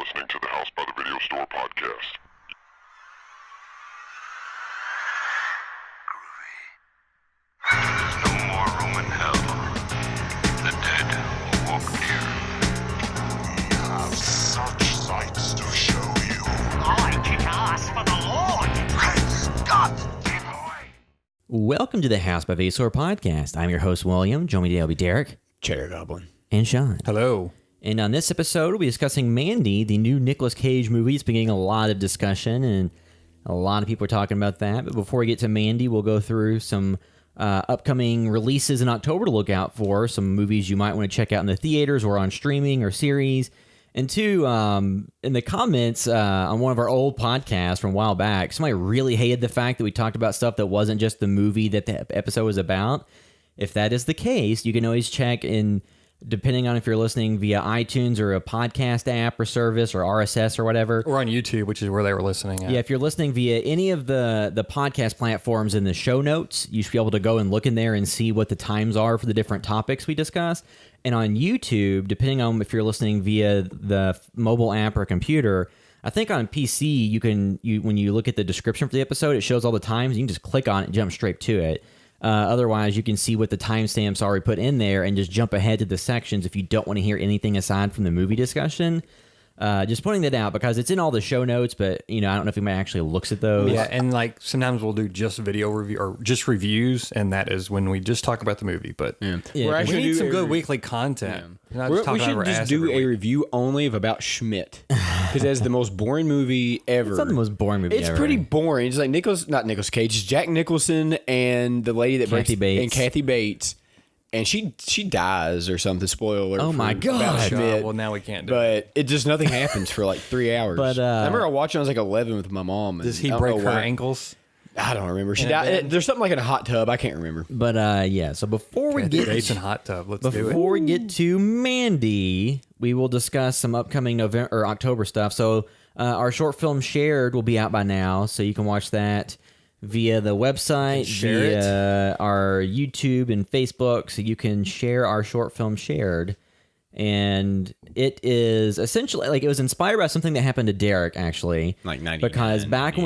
listening to the House by the Video Store podcast. There's no more room in hell. The dead will walk near. We have such sights to show you. I kick ass for the Lord. Praise God! Give away! Welcome to the House by Video Store podcast. I'm your host, William. Join me today will be Derek. Chair Goblin. And Sean. Hello. And on this episode, we'll be discussing Mandy, the new Nicolas Cage movie. It's been getting a lot of discussion, and a lot of people are talking about that. But before we get to Mandy, we'll go through some upcoming releases in October to look out for, some movies you might want to check out in the theaters or on streaming or series. And two, in the comments on one of our old podcasts from a while back, somebody really hated the fact that we talked about stuff that wasn't just the movie that the episode was about. If that is the case, you can always check in, depending on if you're listening via iTunes or a podcast app or service or RSS or whatever. Or on YouTube, which is where they were listening at. Yeah, if you're listening via any of the podcast platforms in the show notes, you should be able to go and look in there and see what the times are for the different topics we discussed. And on YouTube, depending on if you're listening via the mobile app or computer, I think on PC, when you look at the description for the episode, it shows all the times. You can just click on it and jump straight to it. Otherwise, you can see what the timestamps are we put in there and just jump ahead to the sections if you don't want to hear anything aside from the movie discussion. Just pointing that out because it's in all the show notes, but I don't know if anybody actually looks at those. Yeah, and like sometimes we'll do just video review or just reviews, and that is when we just talk about the movie. But Yeah. We're we actually need some do good weekly content. Not We just talking should about our just ass do every a week. review only of About Schmidt because that's the most boring movie ever. It's not the most boring movie It's ever. pretty boring. It's like not Nicolas Cage. It's Jack Nicholson and the lady that Kathy Bates. and Kathy Bates, and she dies or something. Spoiler alert! Oh for my God. About Schmidt. Well, now we can't do it. But it just nothing happens for like 3 hours. But, I remember I watched it. I was like 11 with my mom. And Does he I don't break know her where- ankles? I don't remember. She In a died. bed? There's something like in a hot tub. I can't remember. But yeah, so before we Kathy get Bates in hot tub. Let's do it. Before we get to Mandy, we will discuss some upcoming November or October stuff. So our short film Shared will be out by now, so you can watch that via the website, Share via our YouTube and Facebook, so you can share our short film Shared. And it is essentially like it was inspired by something that happened to Derek, actually. Like 99, because back when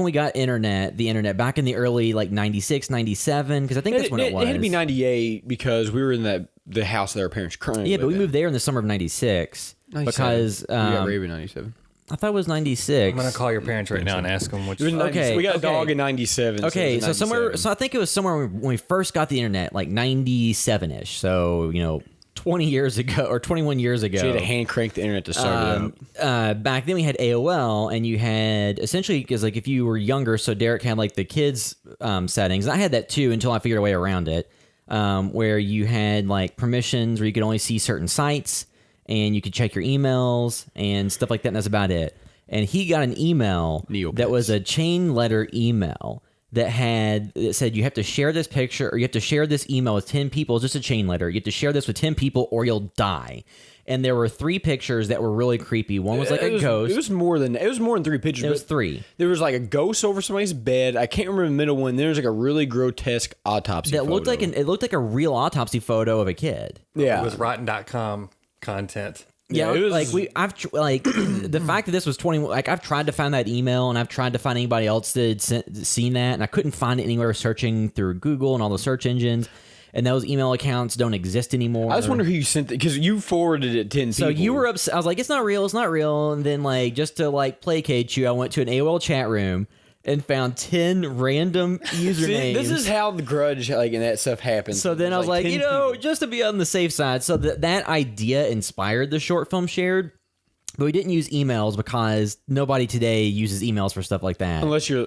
we got the internet back in the early like 96, 97, because I think that's when it was. It had to be 98 because we were in the house that our parents currently Yeah, but we lived in. moved there in the summer of 96 because we got Raven 97. I thought it was 96. I'm gonna call your parents right now and ask them which. It was 90 Okay, we got a okay. dog in 97. Okay, it was so 97. I think it was somewhere when we first got the internet, like 97-ish. So, 20 years ago or 21 years ago. She had to hand crank the internet to start it up. Back then we had AOL, and you had essentially, because like if you were younger, so Derek had like the kids settings. And I had that too until I figured a way around it, where you had like permissions where you could only see certain sites and you could check your emails and stuff like that, and that's about it. And he got an email Neopets. that was a chain letter email that said you have to share this picture or you have to share this email with 10 people, just a chain letter. You have to share this with 10 people or you'll die. And there were 3 pictures that were really creepy. One was like a ghost. It was more than 3 pictures. It was but 3. There was like a ghost over somebody's bed. I can't remember the middle one. There was like a really grotesque autopsy That photo. looked like a real autopsy photo of a kid. Yeah. It was Rotten.com content. Yeah, it was- the fact that this was 20, like I've tried to find that email and I've tried to find anybody else that had seen that, and I couldn't find it anywhere searching through Google and all the search engines, and those email accounts don't exist anymore. I just wonder who you sent it because you forwarded it 10 people. So you were upset. I was like, it's not real. And then like just to like placate you, I went to an AOL chat room and found 10 random usernames. See, this is how the grudge and that stuff happens. So then I was like, 10 people. just to be on the safe side. So that idea inspired the short film Shared, but we didn't use emails because nobody today uses emails for stuff like that. Unless you're,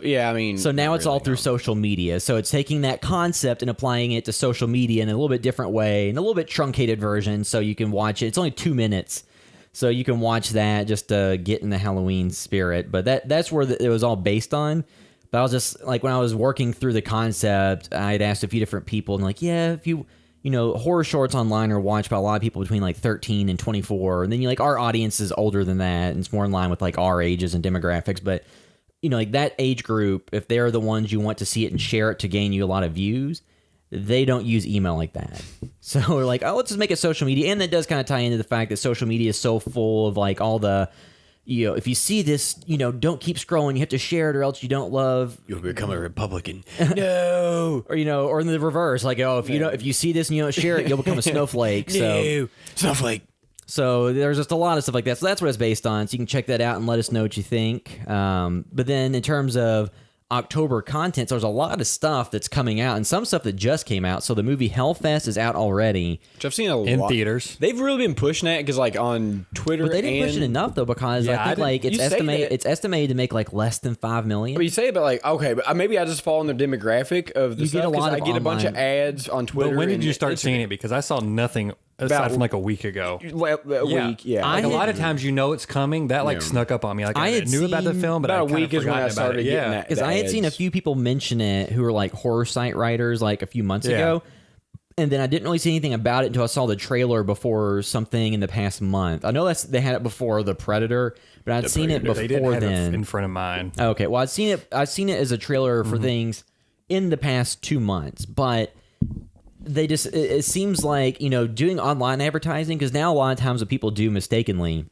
So now it's all through social media. So it's taking that concept and applying it to social media in a little bit different way, in a little bit truncated version, so you can watch it. It's only 2 minutes. So you can watch that just to get in the Halloween spirit. But that's where it was all based on. But I was just, like, when I was working through the concept, I had asked a few different people, and like, yeah, if horror shorts online are watched by a lot of people between like 13 and 24. And then our audience is older than that, and it's more in line with like our ages and demographics. But, like that age group, if they're the ones you want to see it and share it to gain you a lot of views, they don't use email like that. So we're like, oh, let's just make it social media. And that does kind of tie into the fact that social media is so full of like all the if you see this, don't keep scrolling. You have to share it or else you don't love. You'll become a Republican. No. Or or in the reverse, like if you see this and you don't share it, you'll become a snowflake. No. Snowflake. So there's just a lot of stuff like that. So that's what it's based on. So you can check that out and let us know what you think. But then in terms of October content, so there's a lot of stuff that's coming out and some stuff that just came out. So the movie Hellfest is out already. Which I've seen a lot. In theaters. They've really been pushing that because like on Twitter, But they didn't push it enough though, because I think like it's estimated to make like less than 5 million. But you say it, but like, okay, but maybe I just fall in the demographic of the You stuff. get a lot 'cause of I get a bunch of online. ads on Twitter. But when did and you start it's seeing it? Because I saw nothing aside from like a week ago. a week? Yeah, I Like a had- lot of times it's coming. That like snuck up on me. Like I I had knew about the seen film, but about I a week is when I started getting Yeah. that. Because I had seen a few people mention it who were like horror site writers like a few months ago. And then I didn't really see anything about it until I saw the trailer before something in the past month. I know they had it before The Predator, but I'd seen it They didn't before have it then. in front of mine. Okay, well I've seen it as a trailer for things in the past 2 months, but they just it seems like doing online advertising, because now a lot of times what people do mistakenly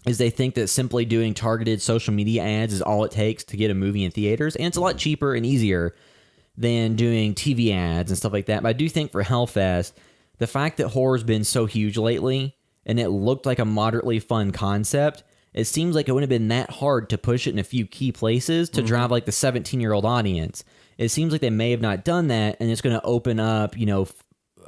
is they think that simply doing targeted social media ads is all it takes to get a movie in theaters, and it's a lot cheaper and easier than doing TV ads and stuff like that. But I do think for Hellfest, the fact that horror's been so huge lately and it looked like a moderately fun concept, it seems like it wouldn't have been that hard to push it in a few key places to drive like the 17-year-old audience. It seems like they may have not done that, and it's going to open up,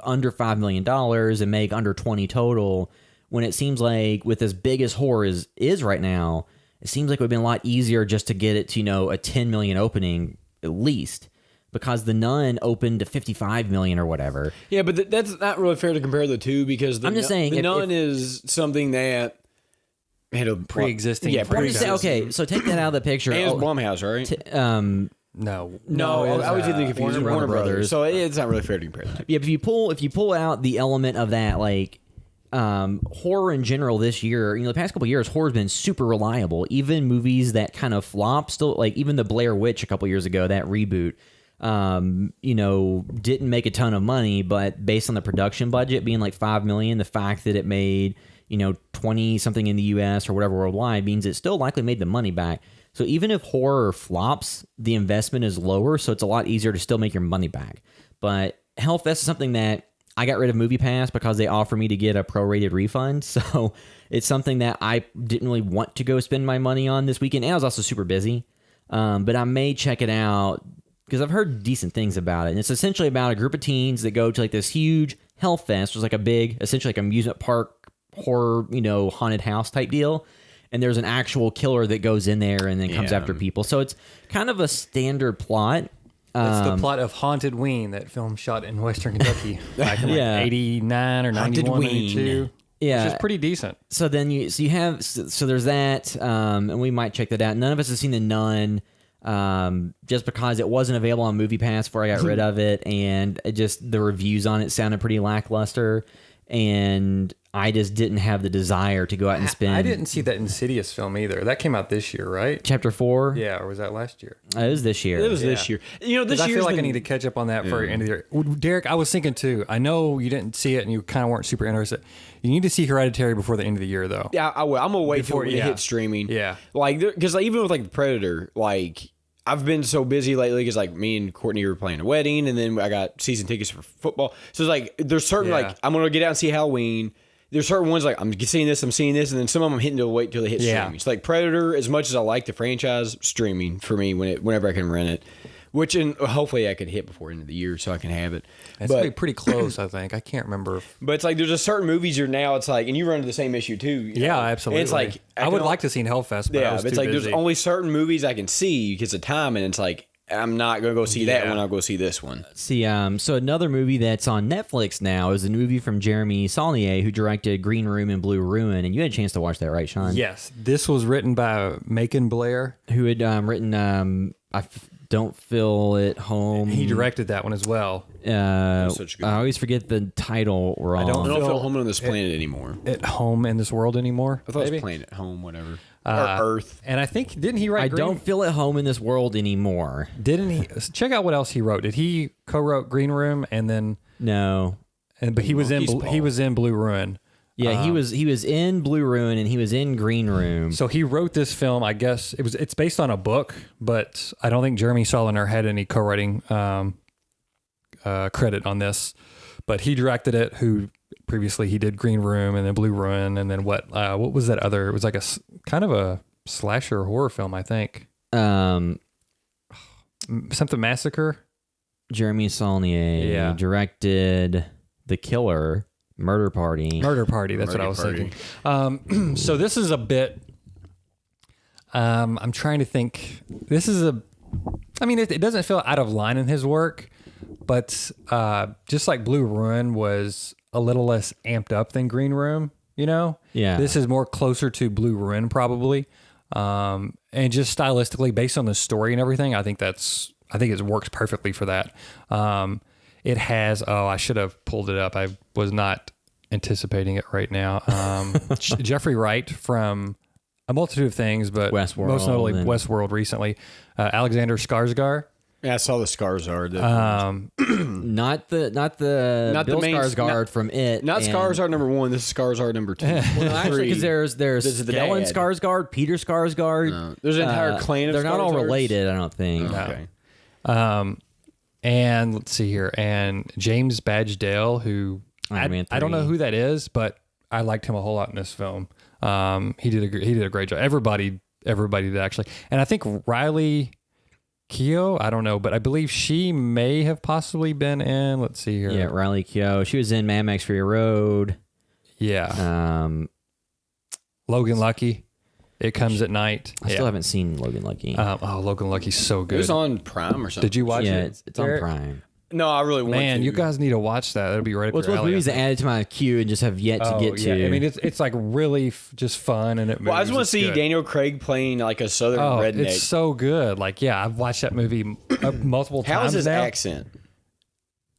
under $5 million and make under 20 total, when it seems like with as big as horror is right now, it seems like it would have been a lot easier just to get it to, a 10 million opening at least, because The Nun opened to 55 million or whatever. Yeah, but that's not really fair to compare the two, because I'm just saying, the if- Nun is something that had a Pre-existing Yeah, But I'm just saying, pre-existing. okay, so take that out of the picture. And it's Oh, Blumhouse, right? No. No, I was getting confused. Warner Warner Brothers. Brothers. So it's not really fair to compare the two. Yeah, but if you pull out the element of that, like horror in general this year, the past couple of years, horror's been super reliable. Even movies that kind of flop, still, like even the Blair Witch a couple years ago, that reboot, didn't make a ton of money, but based on the production budget being like 5 million, the fact that it made 20 something in the US or whatever worldwide means it still likely made the money back. So even if horror flops, the investment is lower, so it's a lot easier to still make your money back. But Hellfest is something that I got rid of MoviePass because they offer me to get a prorated refund. So it's something that I didn't really want to go spend my money on this weekend. And I was also super busy. But I may check it out because I've heard decent things about it. And it's essentially about a group of teens that go to like this huge Hellfest, which is like a big, essentially like amusement park horror, haunted house type deal. And there's an actual killer that goes in there and then comes after people. So it's kind of a standard plot. It's the plot of Haunted Ween, that film shot in Western Kentucky back in Yeah. 89 or 91, Ween. 92. Yeah. Which is pretty decent. So then so there's that, and we might check that out. None of us have seen The Nun, just because it wasn't available on MoviePass before I got rid of it, and the reviews on it sounded pretty lackluster, and I just didn't have the desire to go out and spend. I didn't see that Insidious film either. That came out this year, right? Chapter 4. Yeah, or was that last year? It was this year. It was this year. This 'Cause I year feel like I need to catch up on that for end of the year. Well, Derek, I was thinking too. I know you didn't see it and you kind of weren't super interested. You need to see Hereditary before the end of the year, though. Yeah, I will. I'm gonna wait Before- till it yeah. hits streaming. Yeah. like because even with like the Predator, like I've been so busy lately because like me and Courtney were playing a wedding, and then I got season tickets for football. So it's like there's certain Yeah. like I'm gonna get out and see Halloween. There's certain ones like I'm seeing this, and then some of them I'm hitting to wait till they hit Yeah. streaming. It's like Predator, as much as I like the franchise, streaming for me whenever I can rent it. Which and hopefully I could hit before the end of the year so I can have it. It's gonna be pretty close, I think. I can't remember. But it's like there's a certain movies it's like, and you run into the same issue too. you Yeah, know? absolutely. And it's like I would like to see Hellfest, but I Yeah, was but it's too like busy. there's only certain movies I can see because of time, and it's like I'm not gonna go see that Yeah. one. I'll go see this one. See, so another movie that's on Netflix now is a movie from Jeremy Saulnier, who directed Green Room and Blue Ruin, and you had a chance to watch that, right, Sean? Yes, this was written by Macon Blair. Who had written Don't Feel at Home. He directed that one as well. Such a good I always forget the title wrong. I don't Feel- feel home on this planet anymore. At home in this world anymore. I thought it maybe? was Planet Home, whatever. Or Earth. And I think didn't he write? I Green? don't feel at home in this world anymore. Didn't he? Check out what else he wrote. Did he co-wrote Green Room and then? No. But he was in He's he Paul. was in Blue Ruin. Yeah, he was in Blue Ruin and he was in Green Room. So he wrote this film. I guess it's based on a book, but I don't think Jeremy Saulnier had any co-writing credit on this. But he directed it. Who previously he did Green Room and then Blue Ruin and then what was that other? It was like kind of a slasher horror film, I think. Something Massacre. Jeremy Saulnier directed The Killer. Murder Party. That's what I was thinking. So this is a bit. I'm trying to think. This is it doesn't feel out of line in his work, but just like Blue Ruin was a little less amped up than Green Room, Yeah. This is more closer to Blue Ruin probably, and just stylistically based on the story and everything. I think it works perfectly for that. It has, I should have pulled it up. I was not anticipating it right now. Jeffrey Wright from a multitude of things, but Westworld, most notably Westworld recently. Alexander Skarsgård. Yeah, I saw the Skarsgård. Not the Bill main Skarsgård from It. Not Skarsgård number 1. This is Skarsgård number 2. Well, actually, because there's This is the Stellan dad. Skarsgård, Peter Skarsgård. There's an entire clan of They're not all Skarsgårds? related, I don't think. Okay. And let's see here, and James Badge-Dale, who Iron Man I don't know 3. who that is, but I liked him a whole lot in this film. He did a great job. Everybody did actually, and I think Riley Keough, I don't know, but I believe she may have possibly been in. Let's see here. Yeah, Riley Keough. She was in Mad Max Fury Road. Yeah. Logan Lucky. It Comes at Night. I still haven't seen Logan Lucky. Logan Lucky's so It good. was on Prime or something. Did you watch yeah, it? it's on Derek? Prime. No, I really want to. Man, you guys need to watch that. That'll be right up Well, it's your one of alley. the movies that added to my queue and just have yet to get to. Yeah. I mean, it's like really just fun, and Well, I just want to see Daniel Craig playing like a southern redneck. It's so good. Like, yeah, I've watched that movie multiple times. How is his now. accent?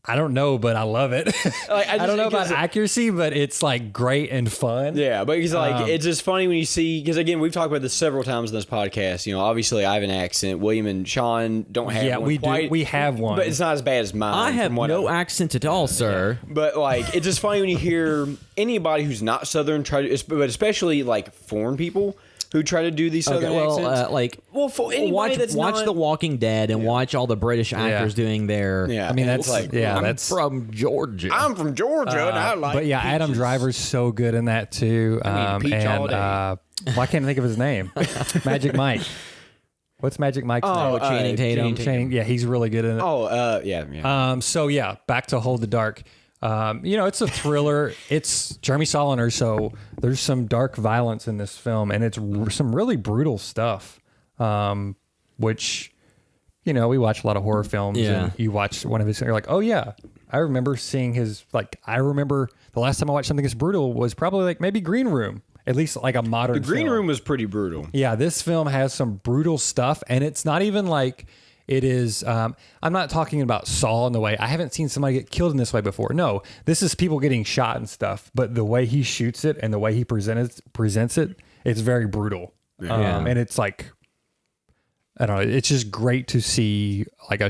I don't know, but I love it. Like, I don't know about because accuracy, but it's like great and fun. Yeah, but he's like, it's just funny when you see, because again, we've talked about this several times in this podcast. Obviously, I have an accent. William and Sean don't have one. we quite, do. We have one, but it's not as bad as mine. I have from what no I- accent at all, sir. But like, it's just funny when you hear anybody who's not Southern try to, but especially like foreign people who try to do these Southern accents. For anybody that's watch not, The Walking Dead and watch all the British actors doing their. Yeah, I mean, it's that's like, yeah, I'm that's. from Georgia. I'm from Georgia, and I like. But yeah, Adam peaches. Driver's so good in that too. peach all day. Why can't I think of his name? Magic Mike. What's Magic Mike's Oh, name? Channing Tatum. Channing, yeah, he's really good in it. Oh, yeah. So yeah, back to Hold the Dark. It's a thriller. It's Jeremy Saulnier, so there's some dark violence in this film, and it's some really brutal stuff. Which, we watch a lot of horror films, and you watch one of his, and you're like, oh yeah, I remember seeing his. Like, I remember the last time I watched something that's brutal was probably like maybe Green Room, at least like a modern. The Green film. Room was pretty brutal. Yeah, this film has some brutal stuff, and it's not even like it is. I'm not talking about Saw in the way. I haven't seen somebody get killed in this way before. No, this is people getting shot and stuff. But the way he shoots it and the way he presents it, it's very brutal. Yeah. And it's like, I don't know. It's just great to see like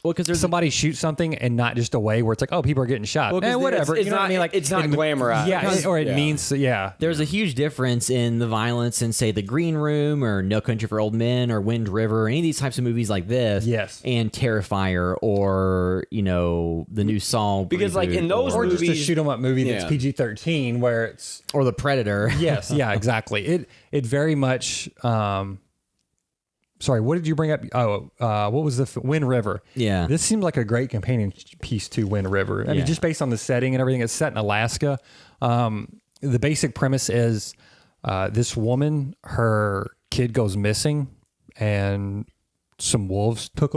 because there's somebody shoot something and not just a way where it's like, oh, people are getting shot. Well, 'cause whatever. it's You know what not- I mean? Like it's not glamorized. Yeah, or it Yeah. means There's a huge difference in the violence in, say, The Green Room or No Country for Old Men or Wind River, or any of these types of movies like this. Yes. And Terrifier or, the new Saw. Because, like, in those or just a movies- shoot 'em up movie that's Yeah. PG-13 where it's Or The Predator. yes, yeah, exactly. It very much. Sorry, what did you bring up? Oh, what was the Wind River? Yeah. This seemed like a great companion piece to Wind River. I mean, just based on the setting and everything, it's set in Alaska. The basic premise is this woman, her kid goes missing, and some wolves took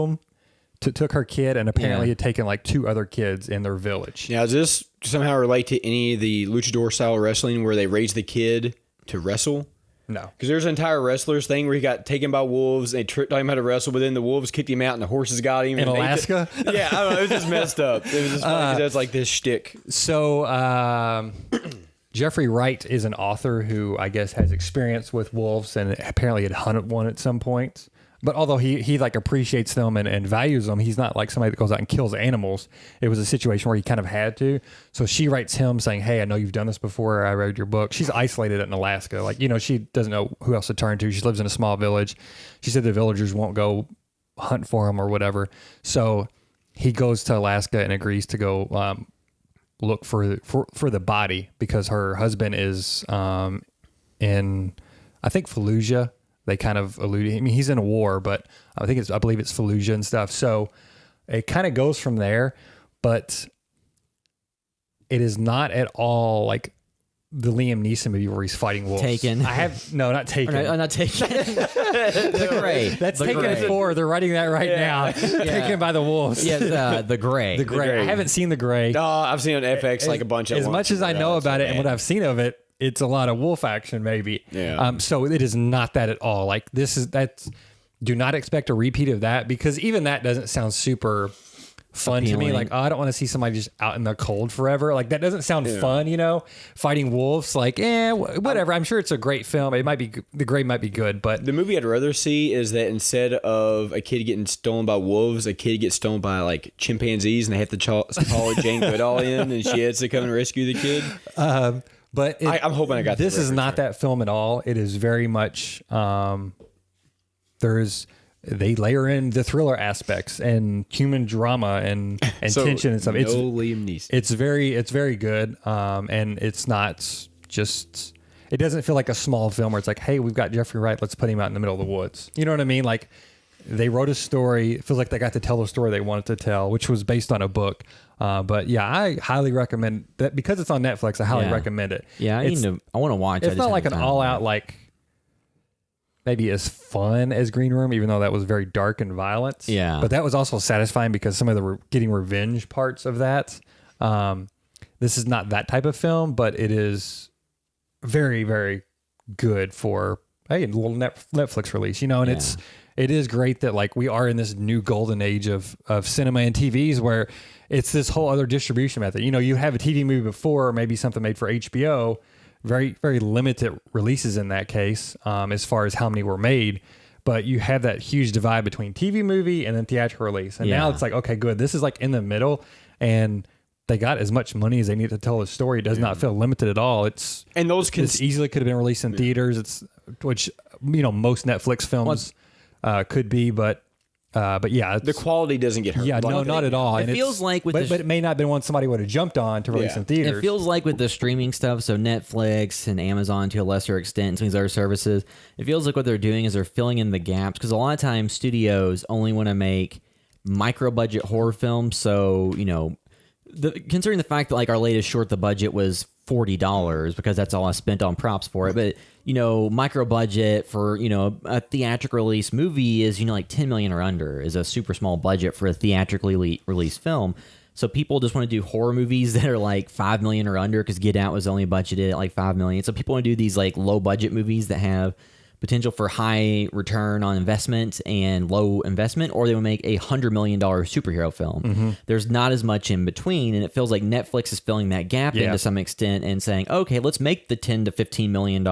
her kid, and apparently had taken like 2 other kids in their village. Now, does this somehow relate to any of the luchador style wrestling where they raise the kid to wrestle? No. Because there's an entire wrestlers thing where he got taken by wolves. They taught him how to wrestle, but then the wolves kicked him out and the horses got him. In and they Alaska? yeah, I don't know. It was just messed up. It was just funny 'cause that's like this shtick. So Jeffrey Wright is an author who I guess has experience with wolves and apparently had hunted one at some point. But although he like appreciates them and values them, he's not like somebody that goes out and kills animals. It was a situation where he kind of had to. So she writes him saying, "Hey, I know you've done this before. I read your book." She's isolated in Alaska. Like, she doesn't know who else to turn to. She lives in a small village. She said the villagers won't go hunt for him or whatever. So he goes to Alaska and agrees to go look for the body because her husband is in, I think, Fallujah. They kind of allude. I mean, he's in a war, but I believe it's Fallujah and stuff. So it kind of goes from there, but it is not at all like the Liam Neeson movie where he's fighting wolves. Taken. Not Taken. Not Taken. The Gray. That's The Taken Gray. 4. They're writing that right now. Taken by the wolves. Yeah, the Gray. The Gray. I haven't seen The Gray. No, I've seen it on FX like a bunch of As much as I know about it and what I've seen of it, it's a lot of wolf action, maybe. Yeah. So it is not that at all. Like do not expect a repeat of that because even that doesn't sound super fun to me. Appealing. Like, I don't want to see somebody just out in the cold forever. Like that doesn't sound fun, fighting wolves. Like, whatever. I'm sure it's a great film. It might be, The Gray might be good, but the movie I'd rather see is that instead of a kid getting stolen by wolves, a kid gets stolen by like chimpanzees and they have to call Jane Goodall in and she has to come and rescue the kid. But I'm hoping I got this the is not that film at all. It is very much they layer in the thriller aspects and human drama and tension and stuff. No It's Liam Neeson. it's very good. And it's not just, it doesn't feel like a small film where it's like, hey, we've got Jeffrey Wright, let's put him out in the middle of the woods. You know what I mean? Like they wrote a story. It feels like they got to tell the story they wanted to tell, which was based on a book. But yeah, I highly recommend that because it's on Netflix. I highly recommend it. Yeah, I want to watch. It's not like an all-out like maybe as fun as Green Room, even though that was very dark and violent. Yeah, but that was also satisfying because some of the getting revenge parts of that. This is not that type of film, but it is very, very good for a little Netflix release. And it is great that like we are in this new golden age of cinema and TVs where it's this whole other distribution method. You have a TV movie before, or maybe something made for HBO, very, very limited releases in that case, as far as how many were made. But you have that huge divide between TV movie and then theatrical release. And now it's like, okay, good. This is like in the middle and they got as much money as they need to tell the story. It does not feel limited at all. This easily could have been released in theaters. Which most Netflix films could be, but yeah, the quality doesn't get hurt. Yeah, no, not at all. It feels like with but it may not have been one somebody would have jumped on to release in theaters. It feels like with the streaming stuff, so Netflix and Amazon to a lesser extent, and some of these other services, it feels like what they're doing is they're filling in the gaps because a lot of times studios only want to make micro budget horror films. So considering the fact that like our latest short, the budget was $40 because that's all I spent on props for it. But micro budget for a theatrical release movie is like 10 million or under is a super small budget for a theatrically released film. So people just want to do horror movies that are like 5 million or under because Get Out was only budgeted at like 5 million. So people want to do these like low budget movies that have potential for high return on investment and low investment, or they would make $100 million superhero film. Mm-hmm. There's not as much in between, and it feels like Netflix is filling that gap in to some extent and saying, okay, let's make the $10 to $15 million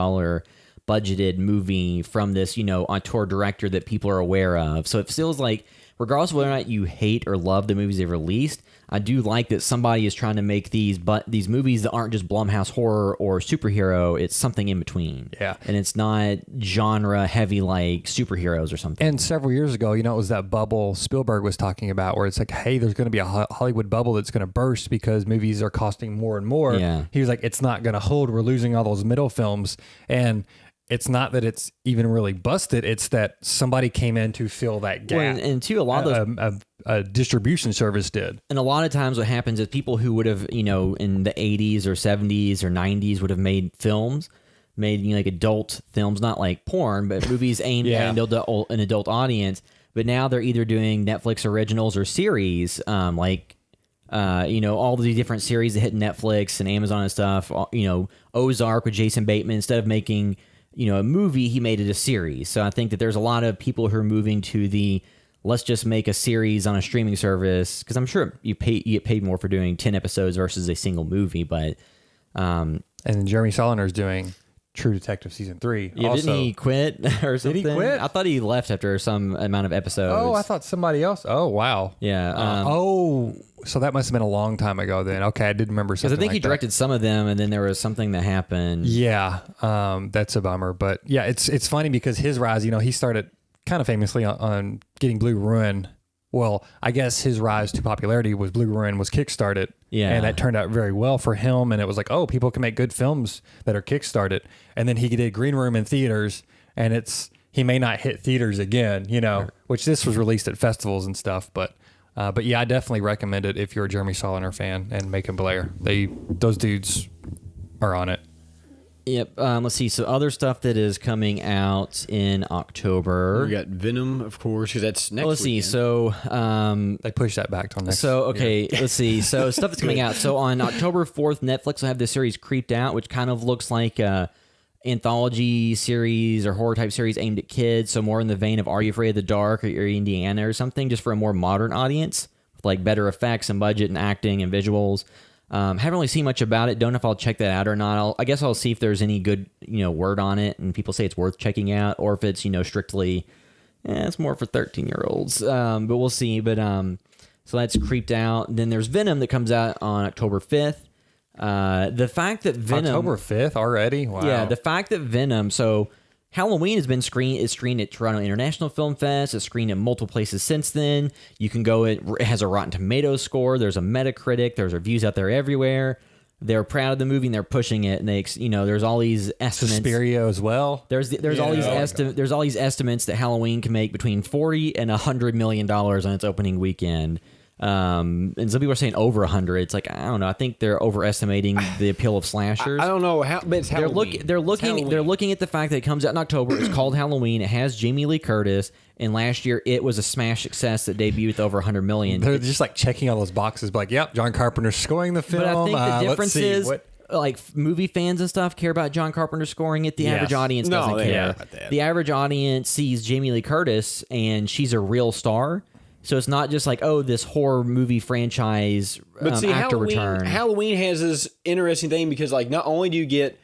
budgeted movie from this, auteur director that people are aware of. So it feels like, regardless of whether or not you hate or love the movies they've released, I do like that somebody is trying to make these movies that aren't just Blumhouse horror or superhero. It's something in between. Yeah. And it's not genre heavy like superheroes or something. And several years ago, it was that bubble Spielberg was talking about where it's like, hey, there's going to be a Hollywood bubble that's going to burst because movies are costing more and more. Yeah. He was like, it's not going to hold. We're losing all those middle films. And it's not that it's even really busted. It's that somebody came in to fill that gap. Well, and two, a lot of those... a distribution service did. And a lot of times what happens is people who would have, in the 80s or 70s or 90s would have made films, like adult films, not like porn, but movies aimed at an adult audience. But now they're either doing Netflix originals or series, all the different series that hit Netflix and Amazon and stuff. Ozark with Jason Bateman, instead of making... a movie, he made it a series. So I think that there's a lot of people who are moving to the let's just make a series on a streaming service, because I'm sure you get paid more for doing 10 episodes versus a single movie. But and Jeremy Saulnier is doing True Detective season 3. Yeah, also, didn't he quit or something? Did he quit? I thought he left after some amount of episodes. Oh, I thought somebody else. Oh, wow. Yeah. So that must have been a long time ago then. Okay, I did remember something. Because I think like he directed some of them, and then there was something that happened. Yeah, that's a bummer. But yeah, it's funny because his rise, he started kind of famously on getting Blue Ruin. Well, I guess his rise to popularity was Blue Ruin was kickstarted. Yeah. And that turned out very well for him. And it was like, oh, people can make good films that are kickstarted. And then he did Green Room in theaters, and he may not hit theaters again, which this was released at festivals and stuff. But yeah, I definitely recommend it if you're a Jeremy Soliner fan and Macon Blair. Those dudes are on it. Yep. Let's see. So other stuff that is coming out in October. We got Venom, of course, because that's next. Let's see. weekend. So They pushed that back till next. So, okay, let's see. So, stuff that's coming out. So, on October 4th, Netflix will have this series Creeped Out, which kind of looks like a anthology series or horror type series aimed at kids. So, more in the vein of Are You Afraid of the Dark or Indiana or something, just for a more modern audience with like better effects and budget and acting and visuals. Haven't really seen much about it. Don't know if I'll check that out or not. I guess I'll see if there's any good, word on it and people say it's worth checking out, or if it's, strictly, it's more for 13-year-olds. But we'll see. But so that's Creeped Out. And then there's Venom that comes out on October 5th. The fact that Venom October 5th already? Wow. Yeah, the fact that Venom, so Halloween has been screened at Toronto International Film Fest. It's screened at multiple places since then. You can go, it has a Rotten Tomatoes score. There's a Metacritic. There's reviews out there everywhere. They're proud of the movie and they're pushing it. And they, there's all these estimates. Suspiria as well. There's all these estimates that Halloween can make between $40 and $100 million on its opening weekend. And some people are saying over 100. It's like, I don't know. I think they're overestimating the appeal of slashers. I don't know how, but it's Halloween. They're looking at the fact that it comes out in October. It's called Halloween. It has Jamie Lee Curtis, and last year it was a smash success that debuted with over 100 million. They're just like checking all those boxes, like, yep, John Carpenter's scoring the film. But I think the difference is, what like, movie fans and stuff care about John Carpenter scoring it. The average audience doesn't they care. care about that. The average audience sees Jamie Lee Curtis, and she's a real star. So it's not just like, oh, this horror movie franchise But see, actor Halloween, return. Halloween has this interesting thing because, like, not only do you get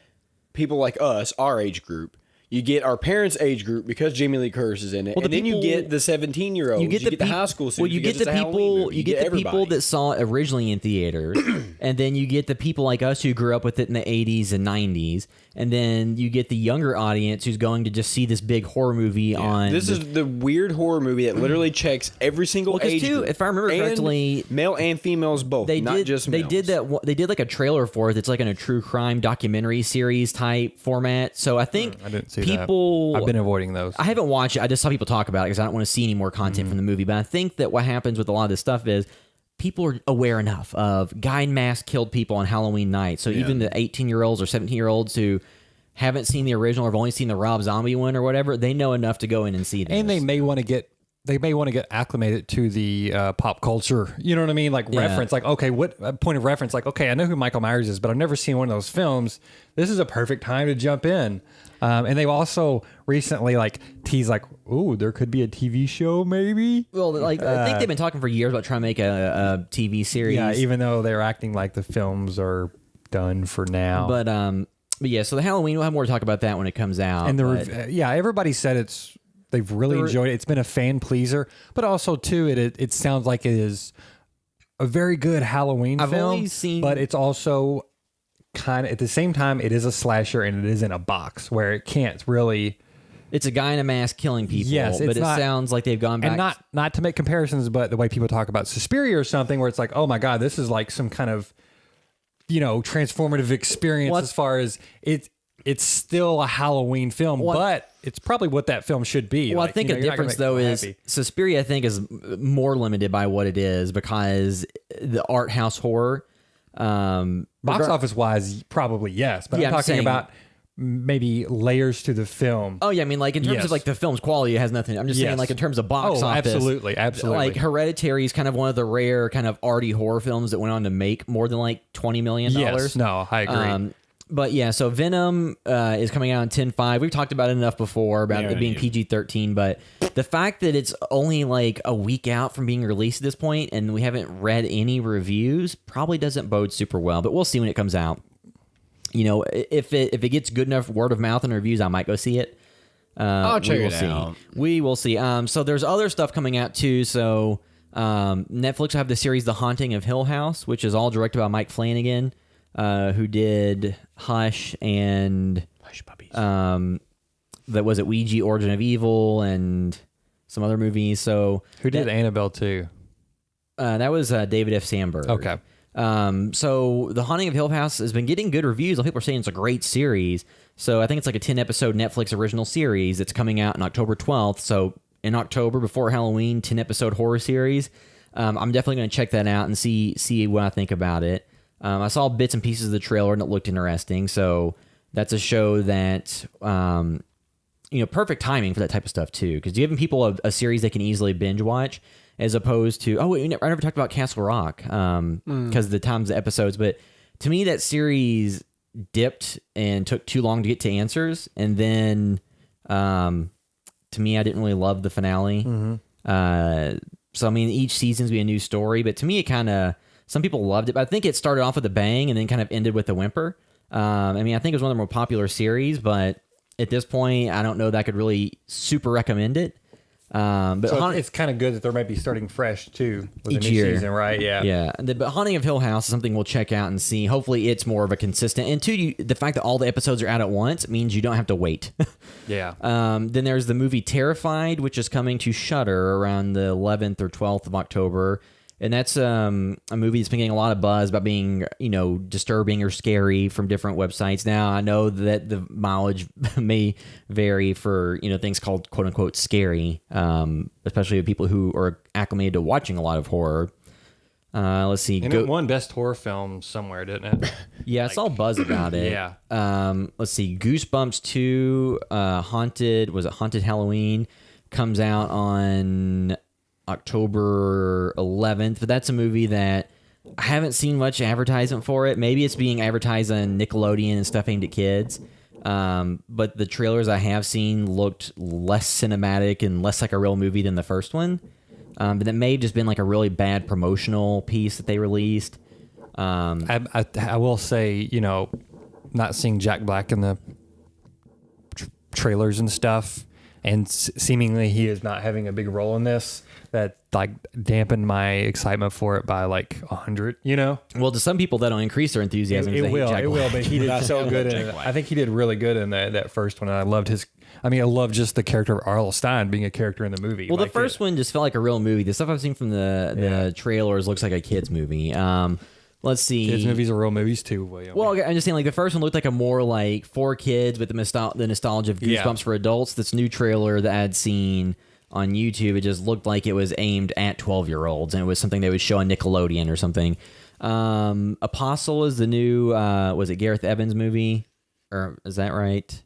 people like us, our age group, you get our parents' age group because Jamie Lee Curtis is in it, Well, and then you get the 17-year-olds, you get the high school students, well, you get the people, you get the people that saw it originally in theaters, and then you get the people like us who grew up with it in the 80s and 90s, and then you get the younger audience who's going to just see this big horror movie on. This is the weird horror movie that literally checks every single age group. If I remember correctly, male and females both. They did like a trailer for it. It's like in a true crime documentary series type format. So I think I didn't see people. I've been avoiding those. I haven't watched it. I just saw people talk about it because I don't want to see any more content from the movie. But I think that what happens with a lot of this stuff is people are aware enough of guy in mask killed people on Halloween night. So even the 18-year-olds or 17-year-olds who haven't seen the original or have only seen the Rob Zombie one or whatever, they know enough to go in and see this. And they may want to get acclimated to the pop culture. You know what I mean? Like reference, like, okay, what point of reference? Like, okay, I know who Michael Myers is, but I've never seen one of those films. This is a perfect time to jump in. And they've also recently like teased like, ooh, there could be a TV show maybe. Well, like I think they've been talking for years about trying to make a TV series. Yeah, even though they're acting like the films are done for now. But yeah, so the Halloween, we'll have more to talk about that when it comes out. And everybody said they've really enjoyed it. It's been a fan pleaser, but also too, it sounds like it is a very good Halloween film. But it's also kind of at the same time, it is a slasher and it is in a box where it can't really. It's a guy in a mask killing people. Yes, but it sounds like they've gone back. And not to make comparisons, but the way people talk about Suspiria or something, where it's like, oh my god, this is like some kind of transformative experience as far as it's still a Halloween film, but it's probably what that film should be. Well, I think a difference though is Suspiria, I think, is more limited by what it is because the art house horror, box office wise, probably yes, but I'm talking about maybe layers to the film. Oh yeah, I mean, like in terms of like the film's quality, it has nothing. I'm just saying, like in terms of box office, absolutely. Like Hereditary is kind of one of the rare kind of arty horror films that went on to make more than like $20 million. Yes, no, I agree. But yeah, so Venom is coming out on 10/5. We've talked about it enough before about it being PG-13, but the fact that it's only like a week out from being released at this point, and we haven't read any reviews, probably doesn't bode super well. But we'll see when it comes out. you know, if it gets good enough word of mouth and reviews, I might go see it. I'll check we will it see. out. We will see. So there's other stuff coming out too. So Netflix will have the series The Haunting of Hill House, which is all directed by Mike Flanagan, who did Hush and Hush Puppies. that was it Ouija Origin of Evil and some other movies. So Who did Annabelle too? that was David F. Sandberg. Okay. So The Haunting of Hill House has been getting good reviews. People are saying it's a great series. So I think it's like a 10-episode Netflix original series that's coming out on October 12th. So in October, before Halloween, 10-episode horror series. I'm definitely going to check that out and see what I think about it. I saw bits and pieces of the trailer and it looked interesting. So that's a show that, perfect timing for that type of stuff too. Because giving people a series they can easily binge watch, as opposed to, I never talked about Castle Rock because of the times of the episodes. But to me, that series dipped and took too long to get to answers. And then to me, I didn't really love the finale. So, I mean, each season's be a new story. But to me, it kind of, some people loved it. But I think it started off with a bang and then kind of ended with a whimper. I think it was one of the more popular series. But at this point, I don't know that I could really super recommend it. But So it's kind of good that they might be starting fresh too with Each the new year. season, right? Yeah. Yeah, but Haunting of Hill House is something we'll check out and see. Hopefully, it's more of a consistent. And two, the fact that all the episodes are out at once means you don't have to wait. Yeah. Then there's the movie Terrified, which is coming to Shudder around the 11th or 12th of October. And that's a movie that's been getting a lot of buzz about being, disturbing or scary from different websites. Now, I know that the mileage may vary for, things called quote unquote scary, especially with people who are acclimated to watching a lot of horror. Let's see. And it won Best Horror Film somewhere, didn't it? Yeah, I saw buzz about it. Yeah. Let's see. Goosebumps 2, Haunted Halloween, comes out on October 11th. But that's a movie that I haven't seen much advertisement for it. Maybe it's being advertised on Nickelodeon and stuff aimed at kids. But the trailers I have seen looked less cinematic and less like a real movie than the first one. But that may have just been like a really bad promotional piece that they released. I will say, not seeing Jack Black in the trailers and stuff, and seemingly he is not having a big role in this, that like dampened my excitement for it by like 100. Well, to some people that'll increase their enthusiasm. It They hate will. Jack It will. Black. But he did so good in it. I think he did really good in that first one. And I loved I love just the character of R.L. Stein being a character in the movie. Well, the first one just felt like a real movie. The stuff I've seen from the trailers looks like a kid's movie. Let's see. kids' movies are real movies too, William. Well, I'm just saying, like the first one looked like a more like for kids with the nostalgia of Goosebumps for adults. This new trailer that I'd seen on YouTube, it just looked like it was aimed at 12-year-olds, and it was something they would show on Nickelodeon or something. Apostle is the new, was it Gareth Evans movie? Or is that right?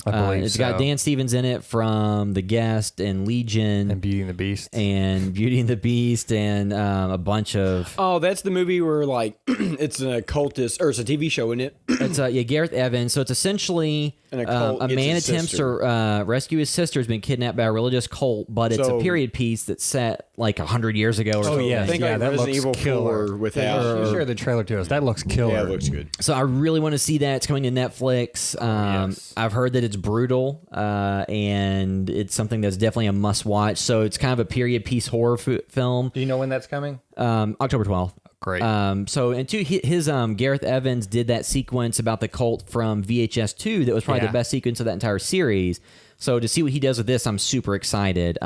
I believe it's so. got Dan Stevens in it from The Guest and Legion and Beauty and the Beast. and Beauty and the Beast and a bunch of... Oh, that's the movie where like it's an occultist, or it's a TV show, isn't it? It's Gareth Evans. So it's essentially And a cult a gets man his attempts sister. to rescue his sister who's been kidnapped by a religious cult, but it's a So- period piece that's set like 100 years ago or something. yeah. I think Yeah, like that Resident looks Evil killer. 4 without. You share the trailer to us. That looks killer. Yeah, it looks good. So I really want to see that. It's coming to Netflix. yes. I've heard that it's brutal, and it's something that's definitely a must watch. So it's kind of a period piece horror film. Do you know when that's coming? October 12th. Great. So and two, his Gareth Evans did that sequence about the cult from VHS 2 that was probably Yeah. the best sequence of that entire series. So to see what he does with this, I'm super excited.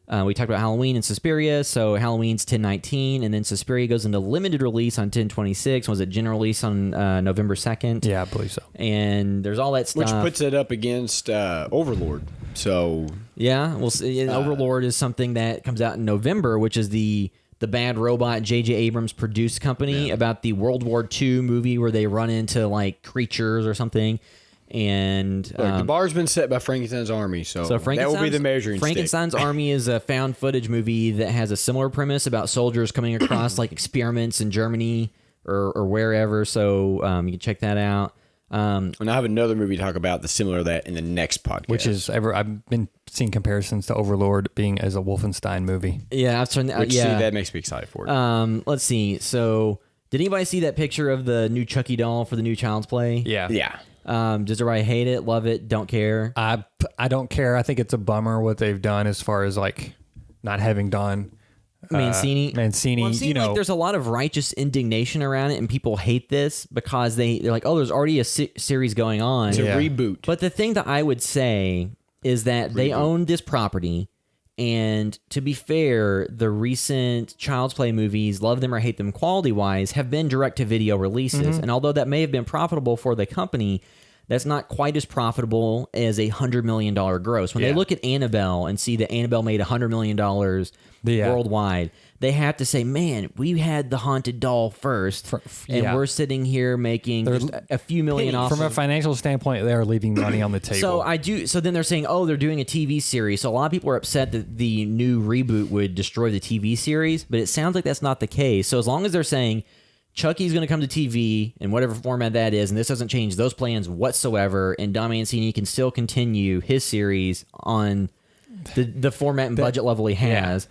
We talked about Halloween and Suspiria. So Halloween's 10/19, and then Suspiria goes into limited release on 10/26. Was it general release on November 2nd? Yeah, I believe so. And there's all that stuff. Which puts it up against Overlord. So Yeah, we'll see. And Overlord is something that comes out in November, which is the Bad Robot J.J. Abrams produced company about the World War II movie where they run into like creatures or something. And look, the bar's been set by Frankenstein's Army, so that will be the measuring stick. Frankenstein's Army is a found footage movie that has a similar premise about soldiers coming across like experiments in Germany or wherever. So you can check that out. And I have another movie to talk about that's similar to that in the next podcast. Which is I've been seeing comparisons to Overlord being as a Wolfenstein movie. Yeah, I've turned. Which, see, that makes me excited for it. Let's see. So Did anybody see that picture of the new Chucky doll for the new Child's Play? Yeah. Yeah. Does everybody hate it, love it, don't care? I don't care. I think it's a bummer what they've done as far as like not having done Mancini. Well, I'm seeing like there's a lot of righteous indignation around it, and people hate this because they're like, oh, there's already a series going on. It's a Yeah. reboot. But the thing that I would say is that they own this property, and to be fair, the recent Child's Play movies, love them or hate them quality-wise, have been direct-to-video releases. And although that may have been profitable for the company, that's not quite as profitable as a $100 million gross. When they look at Annabelle and see that Annabelle made $100 million worldwide, they have to say, man, we had the haunted doll first, and we're sitting here making just a few million off. From a financial standpoint, they are leaving money on the table. So then they're saying, oh, they're doing a TV series. So a lot of people are upset that the new reboot would destroy the TV series, but it sounds like that's not the case. So as long as they're saying Chucky's going to come to TV in whatever format that is, and this doesn't change those plans whatsoever, and Don Mancini can still continue his series on the format and budget level he has,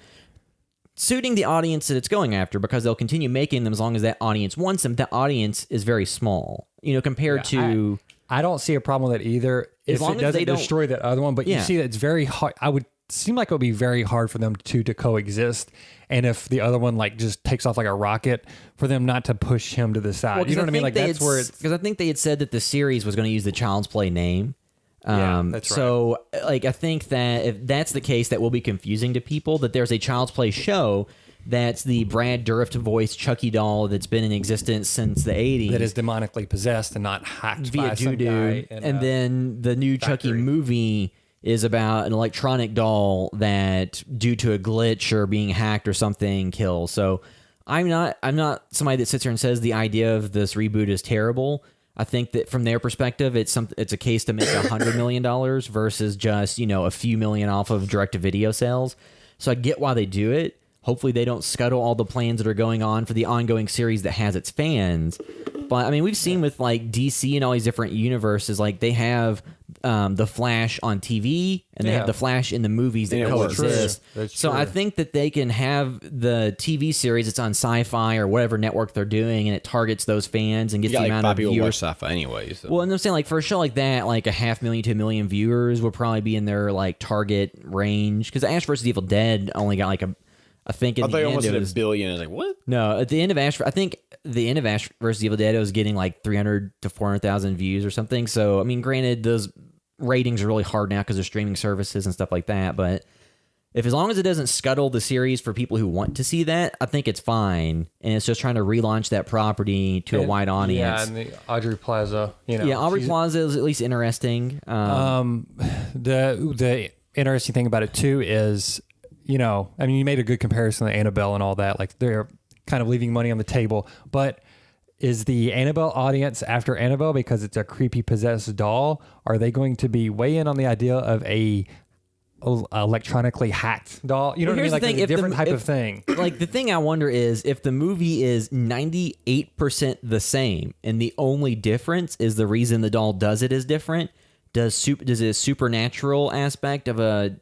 suiting the audience that it's going after, because they'll continue making them as long as that audience wants them. That audience is very small, compared to... I don't see a problem with it either. If long it as they doesn't don't- destroy that other one, but you see that it's very hard. I would seem like it would be very hard for them to coexist. And if the other one like just takes off like a rocket, for them not to push him to the side. You know what I mean? Like that's where it's... Because I think they had said that the series was going to use the Child's Play name. Yeah, that's right. So, like, I think that if that's the case, that will be confusing to people, that there's a Child's Play show that's the Brad Dourif voiced Chucky doll that's been in existence since the 80s. that is demonically possessed and not hacked by via some doo-doo. guy. And then the new Chucky movie is about an electronic doll that, due to a glitch or being hacked or something, kills. So I'm not somebody that sits here and says the idea of this reboot is terrible. I think that from their perspective, it's a case to make $100 million versus just, a few million off of direct-to-video sales. So I get why they do it. Hopefully they don't scuttle all the plans that are going on for the ongoing series that has its fans. But, I mean, we've seen with, like, DC and all these different universes, like, they have the Flash on TV, and they have the Flash in the movies that coexist. So I think that they can have the TV series that's on Sci-Fi or whatever network they're doing, and it targets those fans and gets the amount of viewers. Sci-Fi anyway. So. Well, and I'm saying, like, for a show like that, like 500,000 to 1 million viewers would probably be in their, like, target range. Because Ash vs. Evil Dead only got, like, I think in the end almost it hit was $1 billion. I was like, what? No, at the end of Ash, I think the end of Ash vs. Evil Dead, it was getting like 300 to 400,000 views or something. So, I mean, granted, those ratings are really hard now because of streaming services and stuff like that. But as long as it doesn't scuttle the series for people who want to see that, I think it's fine. And it's just trying to relaunch that property to a wide audience. Yeah, and the Audrey Plaza, Yeah, Aubrey Plaza is at least interesting. The interesting thing about it too is, I mean, you made a good comparison to Annabelle and all that. Like they're kind of leaving money on the table, but is the Annabelle audience after Annabelle because it's a creepy possessed doll? Are they going to be way in on the idea of a electronically hacked doll? You know what I mean? Like a different type of thing. Like the thing I wonder is if the movie is 98% the same, and the only difference is the reason the doll does it is different. Does a supernatural aspect of a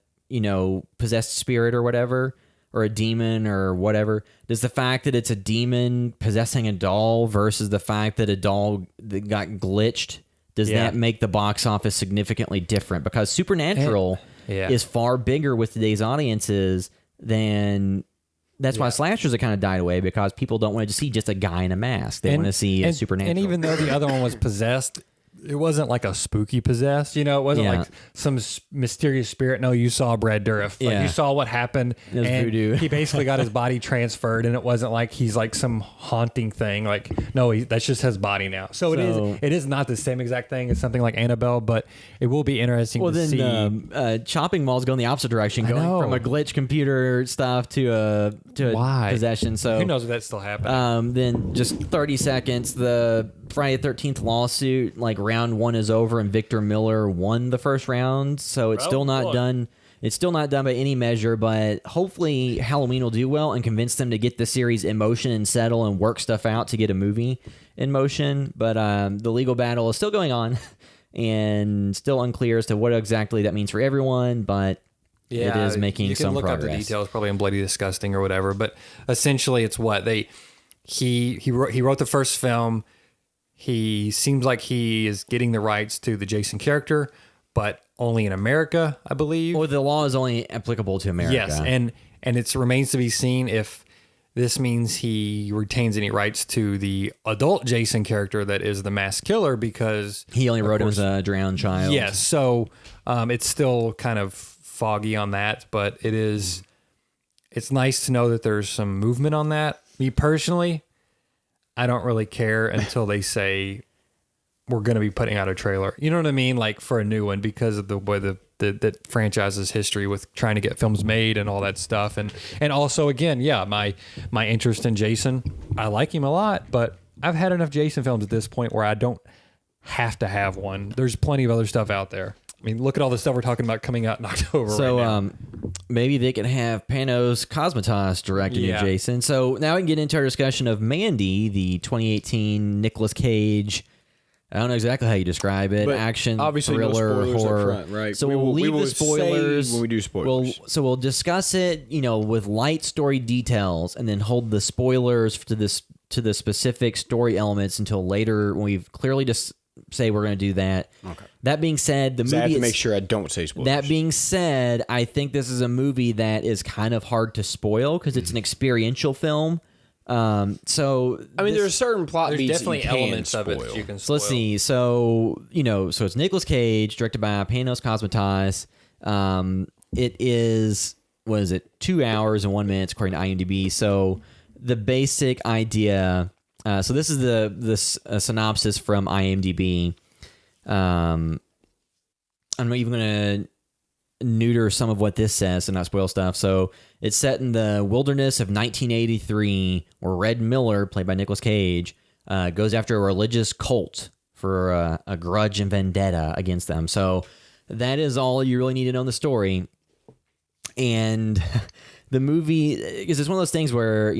possessed spirit or whatever, or a demon or whatever, does the fact that it's a demon possessing a doll versus the fact that a doll that got glitched, does that make the box office significantly different? Because Supernatural is far bigger with today's audiences than... That's why slashers have kind of died away, because people don't want to see just a guy in a mask. They want to see a supernatural. And even though the other one was possessed, it wasn't like a spooky possessed, it wasn't like some mysterious spirit. No, you saw Brad Dourif. Like you saw what happened. It was and voodoo. He basically got his body transferred, and it wasn't like he's like some haunting thing. Like, no, that's just his body now. So it is not the same exact thing as something like Annabelle, but it will be interesting to see. Chopping Mall's going the opposite direction, going from a glitch computer stuff to a possession. So who knows if that's still happening? Then just 30 seconds, the Friday the 13th lawsuit, like round 1 is over, and Victor Miller won the first round. So it's still not done. It's still not done by any measure, but hopefully Halloween will do well and convince them to get the series in motion and settle and work stuff out to get a movie in motion. But the legal battle is still going on and still unclear as to what exactly that means for everyone, but it is making some progress. You can look up the details, probably in Bloody Disgusting or whatever, but essentially it's what he wrote the first film. He seems like he is getting the rights to the Jason character, but only in America, I believe. Or the law is only applicable to America. Yes, and it remains to be seen if this means he retains any rights to the adult Jason character that is the mass killer, because He only wrote him as a drowned child. yes. So it's still kind of foggy on that, but it's nice to know that there's some movement on that. Me personally, I don't really care until they say we're going to be putting out a trailer. You know what I mean? Like for a new one, because of the way that franchise's history with trying to get films made and all that stuff. And also, again, yeah, my interest in Jason, I like him a lot, but I've had enough Jason films at this point where I don't have to have one. There's plenty of other stuff out there. I mean, look at all the stuff we're talking about coming out in October. So right now. maybe they could have Panos Cosmatos direct a new Yeah. Jason. So now we can get into our discussion of Mandy, the 2018 Nicolas Cage. I don't know exactly how you describe it. But Action, obviously no thriller, spoilers up horror. front, right? So We we'll will- we leave the will spoilers say when we do spoilers. We'll discuss it, with light story details, and then hold the spoilers to the specific story elements until later when we've clearly just say we're going to do that. Okay. That being said, the So I have movie to make sure I don't say spoilers. That being said, I think this is a movie that is kind of hard to spoil because it's an experiential film. So I mean, there are certain plot there's beats definitely that you can elements of it spoil. that you can So spoil. let's see. So so it's Nicolas Cage, directed by Panos Cosmatos. It is 2 hours and 1 minute according to IMDb. So the basic idea. So this is the synopsis from IMDb. I'm not even gonna neuter some of what this says and not spoil stuff. So it's set in the wilderness of 1983, where Red Miller, played by Nicolas Cage, goes after a religious cult for a grudge and vendetta against them. So that is all you really need to know in the story. And the movie, because it's one of those things where,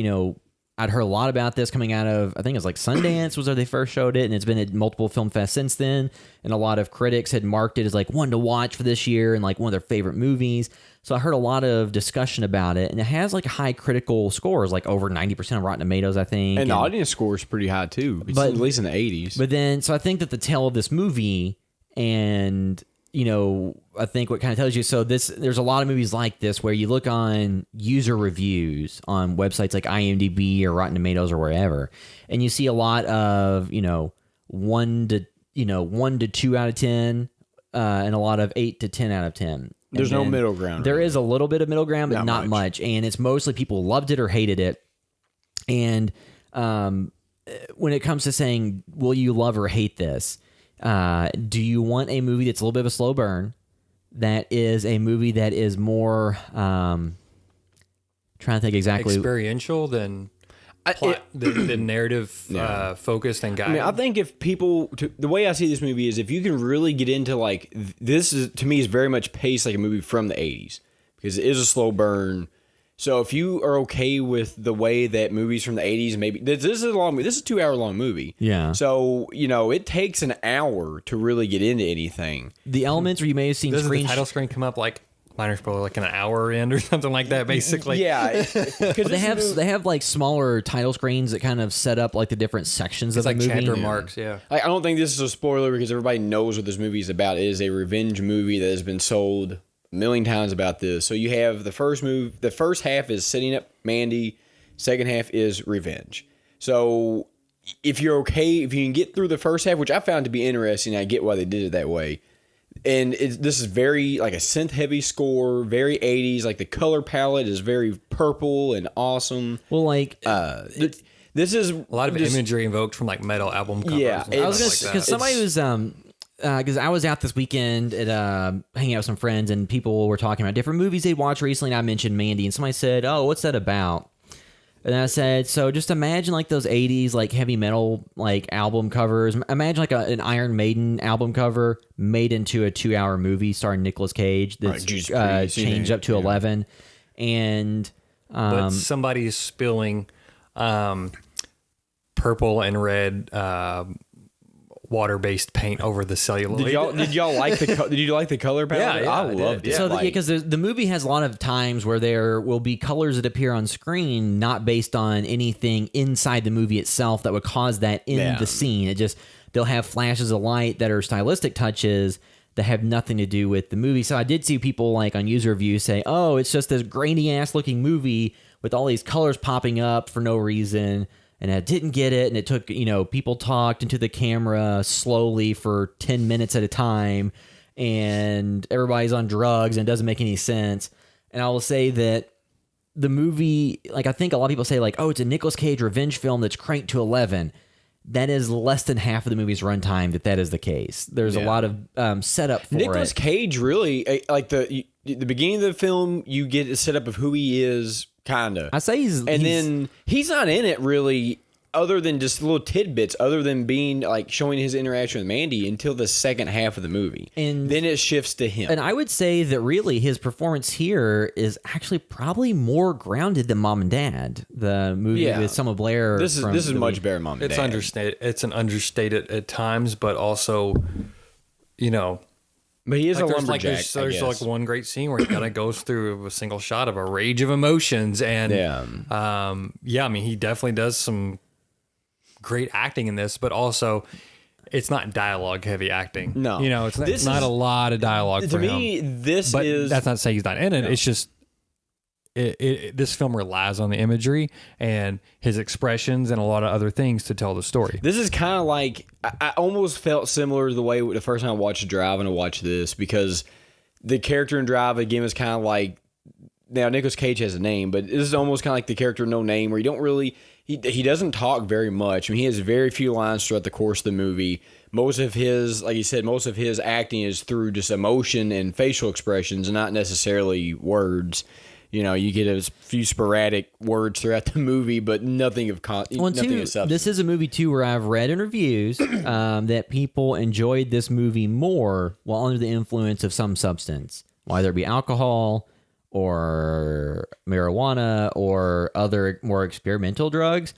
I'd heard a lot about this coming out of, I think it was like Sundance was where they first showed it, and it's been at multiple film fests since then, and a lot of critics had marked it as like one to watch for this year and like one of their favorite movies. So I heard a lot of discussion about it, and it has like high critical scores, like over 90% of Rotten Tomatoes, I think. And the audience score is pretty high too. It's But- at least in the 80s. But then, so I think that the tale of this movie, and I think what kind of tells you, so there's a lot of movies like this where you look on user reviews on websites like IMDb or Rotten Tomatoes or wherever, and you see a lot of 1 to 2 out of 10, and a lot of 8 to 10 out of 10. There's no then middle ground, There really. is a little bit of middle ground, but not much, and it's mostly people loved it or hated it. And when it comes to saying, will you love or hate this? Do you want a movie that's a little bit of a slow burn? That is a movie that is more trying to think exactly. Experiential than than narrative focused and guided. I think if people, the way I see this movie is if you can really get into like, this is, to me, is very much paced like a movie from the 80s because it is a slow burn. So if you are okay with the way that movies from the 80s, maybe this is a long movie. This is a 2 hour long movie. Yeah. So, it takes an hour to really get into anything. The elements where you may have seen doesn't the screen. title screen come up like minor spoiler like an hour in or something like that? Basically, Yeah. Because They have like smaller title screens that kind of set up like the different sections it's of like the movie. chapter marks. Yeah, I don't think this is a spoiler because everybody knows what this movie is about. It is a revenge movie that has been sold a million times about this. So you have the first half is setting up Mandy, second half is revenge. So if you're okay, if you can get through the first half, which I found to be interesting, I get why they did it that way. And this is very like a synth heavy score, very 80s. Like the color palette is very purple and awesome. Well, like This is a lot of imagery invoked from like metal album covers. Yeah, and I was stuff gonna like that. because somebody was because I was out this weekend at hanging out with some friends, and people were talking about different movies they'd watched recently, and I mentioned Mandy, and somebody said, "Oh, what's that about?" And I said, "So just imagine like those '80s like heavy metal like album covers. Imagine like an Iron Maiden album cover made into a 2 hour movie starring Nicolas Cage that's Right, Judas Priest, changed up to 11, and but somebody is spilling purple and red water-based paint over the celluloid. Did y'all like did you like the color palette? Yeah, I I did. loved it. Yeah. So Like, because the movie has a lot of times where there will be colors that appear on screen not based on anything inside the movie itself that would cause that in the scene. It just they'll have flashes of light that are stylistic touches that have nothing to do with the movie. So I did see people like on user reviews say, "Oh, it's just this grainy ass looking movie with all these colors popping up for no reason." And I didn't get it, and it took, people talked into the camera slowly for 10 minutes at a time, and everybody's on drugs, and it doesn't make any sense. And I will say that the movie, like I think a lot of people say, like, oh, it's a Nicolas Cage revenge film that's cranked to 11. That is less than half of the movie's runtime that is the case. There's a lot of setup for Nicolas it. Cage really, like the beginning of the film, you get a setup of who he is, kind of. I say then he's not in it really, other than just little tidbits, other than being like showing his interaction with Mandy until the second half of the movie, And- then it shifts to him. And I would say that really his performance here is actually probably more grounded than Mom and Dad, the movie with Selma Blair. This is much better, Mom and It's Dad. understated. It's an understated at times, but also, But he is like a there's lumberjack. there's like one great scene where he kind of goes through a single shot of a rage of emotions, and I mean, he definitely does some great acting in this, but also it's not dialogue heavy acting. No. It's not a lot of dialogue To for me, him. this But is that's not to say he's not in it. It's just this film relies on the imagery and his expressions and a lot of other things to tell the story. This is kind of like I almost felt similar to the way the first time I watched Drive and I watched this, because the character in Drive again was kind of like, now Nicolas Cage has a name, but this is almost kind of like the character No Name, where you don't really he doesn't talk very much. I mean, he has very few lines throughout the course of the movie. Most of his, like you said, most of his acting is through just emotion and facial expressions, and not necessarily words. You get a few sporadic words throughout the movie, but nothing of nothing of substance. This is a movie too where I've read in reviews that people enjoyed this movie more while under the influence of some substance, whether it be alcohol or marijuana or other more experimental drugs.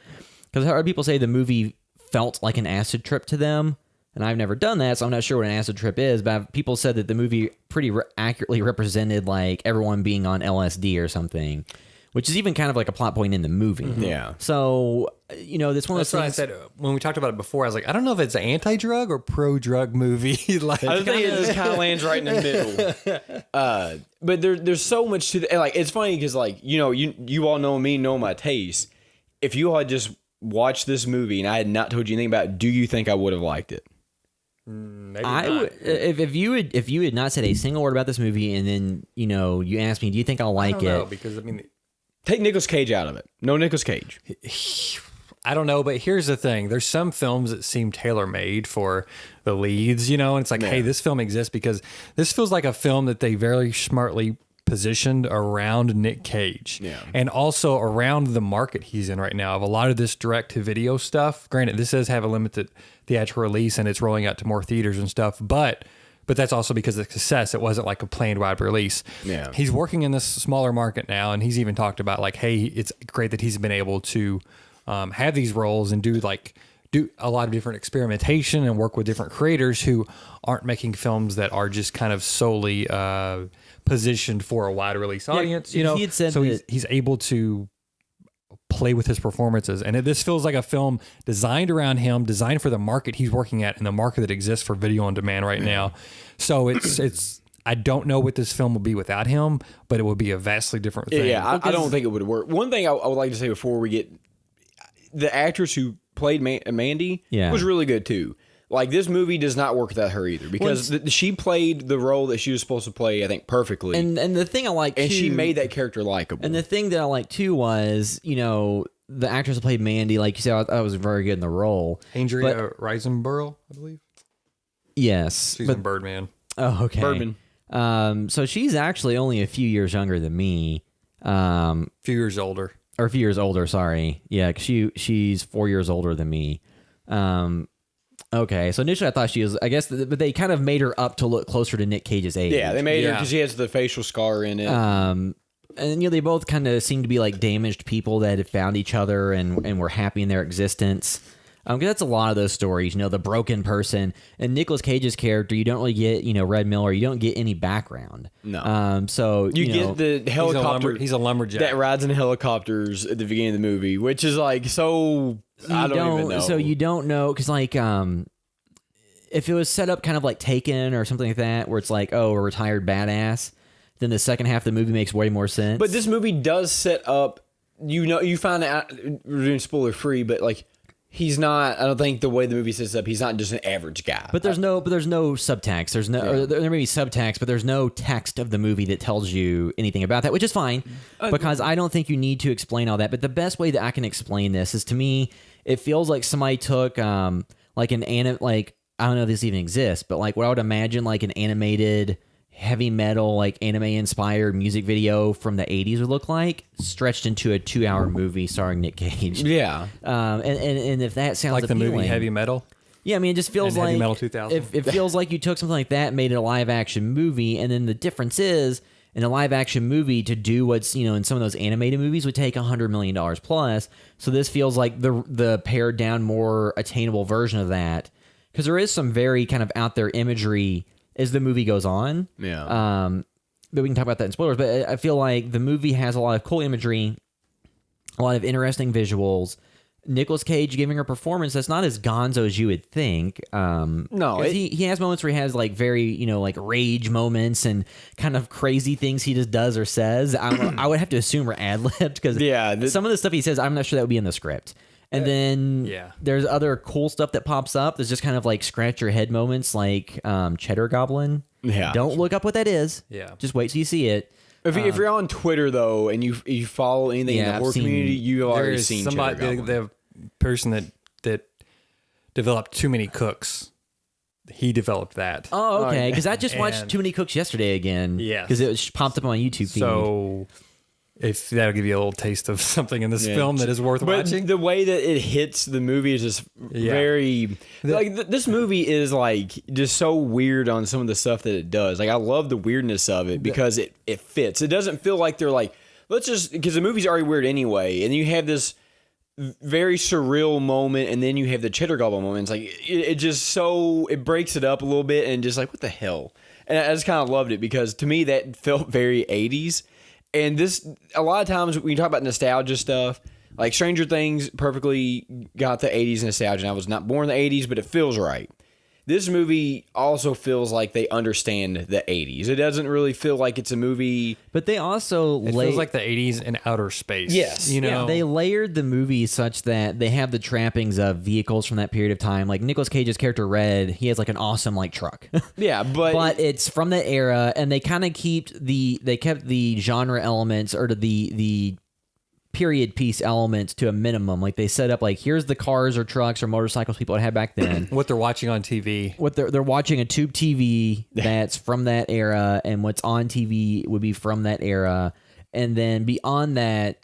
Because I heard people say the movie felt like an acid trip to them. And I've never done that, so I'm not sure what an acid trip is. But people said that the movie pretty accurately represented like everyone being on LSD or something, which is even kind of like a plot point in the movie. Yeah. So this one of That's those what I things. said when we talked about it before. I was like, I don't know if it's an anti-drug or pro-drug movie. Like, I think it just kind of lands right in the middle. But there's so much to like. It's funny because like you all know me, know my taste. If you all had just watched this movie and I had not told you anything about it, do you think I would have liked it? maybe I not. would, if you had not said a single word about this movie, and then you asked me, do you think I'll I like don't know, it? because I mean, Take Nicolas Cage out of it. No Nicolas Cage. I don't know, but here's the thing. There's some films that seem tailor-made for the leads, and it's like, hey, this film exists because this feels like a film that they very smartly positioned around Nick Cage. Yeah. And also around the market he's in right now of a lot of this direct-to-video stuff. Granted, this does have a limited theatrical release and it's rolling out to more theaters and stuff, but that's also because of the success. It wasn't like a planned wide release. Yeah. He's working in this smaller market now, and he's even talked about like, hey, it's great that he's been able to have these roles and do a lot of different experimentation and work with different creators who aren't making films that are just kind of solely positioned for a wide release audience. he had said so that- he's able to play with his performances, and this feels like a film designed around him, designed for the market he's working at and the market that exists for video on demand right now. So it's I don't know what this film will be without him, but it will be a vastly different thing. Yeah, I don't think it would work. One thing I would like to say before we get, the actress who played Mandy was really good too. Like, this movie does not work without her either, because she played the role that she was supposed to play, I think, perfectly. And the thing I like, and too, she made that character likable. And the thing that I like too was, the actress who played Mandy, like you said, I thought was very good in the role. Andrea Riseborough, I believe. Yes, She's in Birdman. Oh, okay. Birdman. So she's actually only a few years younger than me. A few years older. Or a few years older, sorry. Yeah, 'cause she's 4 years older than me. Okay, so initially I thought she was, I guess, but they kind of made her up to look closer to Nick Cage's age. Yeah, they made her because she has the facial scar in it. And they both kind of seemed to be like damaged people that had found each other and were happy in their existence. Because that's a lot of those stories, the broken person. And Nicolas Cage's character, you don't really get, Red Miller, you don't get any background. No. So You get the helicopter. He's a lumberjack that rides in helicopters at the beginning of the movie, which is like so. I don't even know. So you don't know, because if it was set up kind of like Taken or something like that, where it's like, oh, a retired badass, then the second half of the movie makes way more sense. But this movie does set up. You find out, we're doing spoiler free, but like he's not. I don't think the way the movie sets up, he's not just an average guy. But there's no subtext. There's no. Or there may be subtext, but there's no text of the movie that tells you anything about that, which is fine because I don't think you need to explain all that. But the best way that I can explain this is, to me, it feels like somebody took like an I don't know if this even exists, but like what I would imagine like an animated heavy metal, like anime inspired music video from the 80s would look like, stretched into a 2-hour movie starring Nick Cage. Yeah. And if that sounds like the appealing, movie Heavy Metal. Yeah, I mean, it just feels And like Heavy Metal 2000. It feels like you took something like that, made it a live action movie, and then the difference is in a live action movie to do what's in some of those animated movies would take $100 million plus. So this feels like the pared down, more attainable version of that, because there is some very kind of out there imagery as the movie goes on. Yeah. But we can talk about that in spoilers. But I feel like the movie has a lot of cool imagery, a lot of interesting visuals. Nicolas Cage giving a performance that's not as gonzo as you would think. No, he has moments where he has like very like rage moments and kind of crazy things he just does or says. I would have to assume are ad libbed because some of the stuff he says, I'm not sure that would be in the script. And then there's other cool stuff that pops up. There's just kind of like scratch your head moments, like Cheddar Goblin. Yeah, don't look up what that is. Yeah, just wait till you see it. If you're on Twitter though, and you follow anything in the horror community, you've already seen somebody. The person that developed Too Many Cooks. He developed that. Oh, okay. Because I just watched Too Many Cooks yesterday again. Yeah, because it popped up on my YouTube feed. So if that'll give you a little taste of something in this film that is worth watching. The way that it hits the movie is just very this movie is like just so weird on some of the stuff that it does. Like I love the weirdness of it because it fits. It doesn't feel like they're like, let's just, because the movie's already weird anyway, and you have this very surreal moment, and then you have the Cheddar Goblin moment. It's like it just so it breaks it up a little bit and just like, what the hell? And I just kind of loved it because to me that felt very 80s. And this, a lot of times when you talk about nostalgia stuff, like Stranger Things perfectly got the 80s nostalgia. And I was not born in the 80s, but it feels right. This movie also feels like they understand the 80s. It doesn't really feel like it's a movie. But they also it feels like the 80s in outer space. Yes. They layered the movie such that they have the trappings of vehicles from that period of time. Like Nicolas Cage's character Red, he has like an awesome like truck. Yeah, but it's from that era, and they kind of kept the genre elements or the period piece elements to a minimum. Like they set up like, here's the cars or trucks or motorcycles people had back then. What they're watching on TV. What they're watching a tube TV that's from that era, and what's on TV would be from that era. And then beyond that,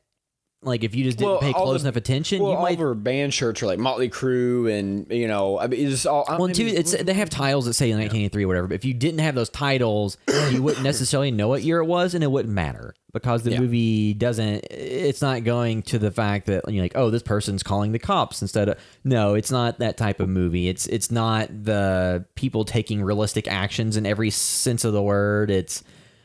like if you just didn't pay close enough attention, you might. All of band shirts are like Motley Crue, and I mean, it's all. They have titles that say 1983 or whatever. But if you didn't have those titles, you wouldn't necessarily know what year it was, and it wouldn't matter because the movie doesn't. It's not going to the fact that you're like, oh, this person's calling the cops instead of. No, it's not that type of movie. It's not the people taking realistic actions in every sense of the word. It's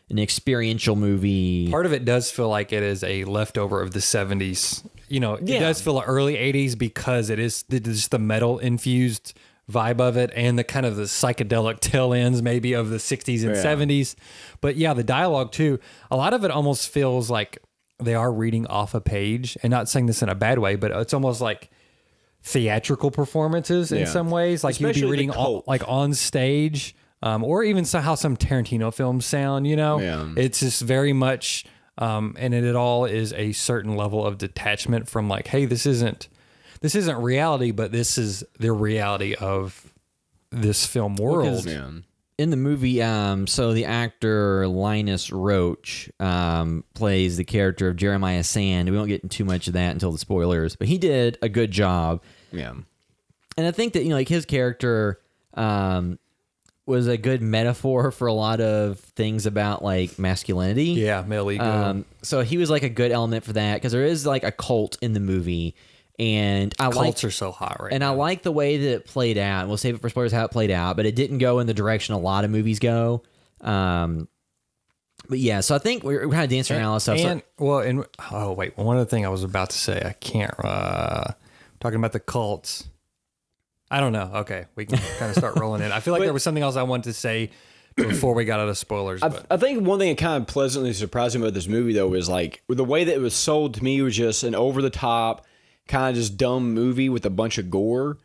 an experiential movie. Part of it does feel like it is a leftover of the 70s. It does feel early 80s because it is just the metal infused vibe of it and the kind of the psychedelic tail ends maybe of the 60s and 70s. But the dialogue too, a lot of it almost feels like they are reading off a page, and not saying this in a bad way, but it's almost like theatrical performances in some ways. Like you'd be reading on stage. Or even how some Tarantino films sound, It's just very much, and it all is a certain level of detachment from like, hey, this isn't reality, but this is the reality of this film world. In the movie, so the actor Linus Roach plays the character of Jeremiah Sand. We won't get into too much of that until the spoilers, but he did a good job. Yeah, and I think that like his character. Was a good metaphor for a lot of things about like masculinity. Yeah, male ego. So he was like a good element for that because there is like a cult in the movie, And I Cults are so hot right now. I like the way that it played out. We'll save it for spoilers how it played out, but it didn't go in the direction a lot of movies go. But yeah, so I think we're kind of dancing around all this stuff. One other thing I was about to say, I can't. Talking about the cults. I don't know. Okay, we can kind of start rolling in. I feel like there was something else I wanted to say before we got out of spoilers. I think one thing that kind of pleasantly surprised me about this movie, though, is like the way that it was sold to me was just an over the top, kind of just dumb movie with a bunch of gore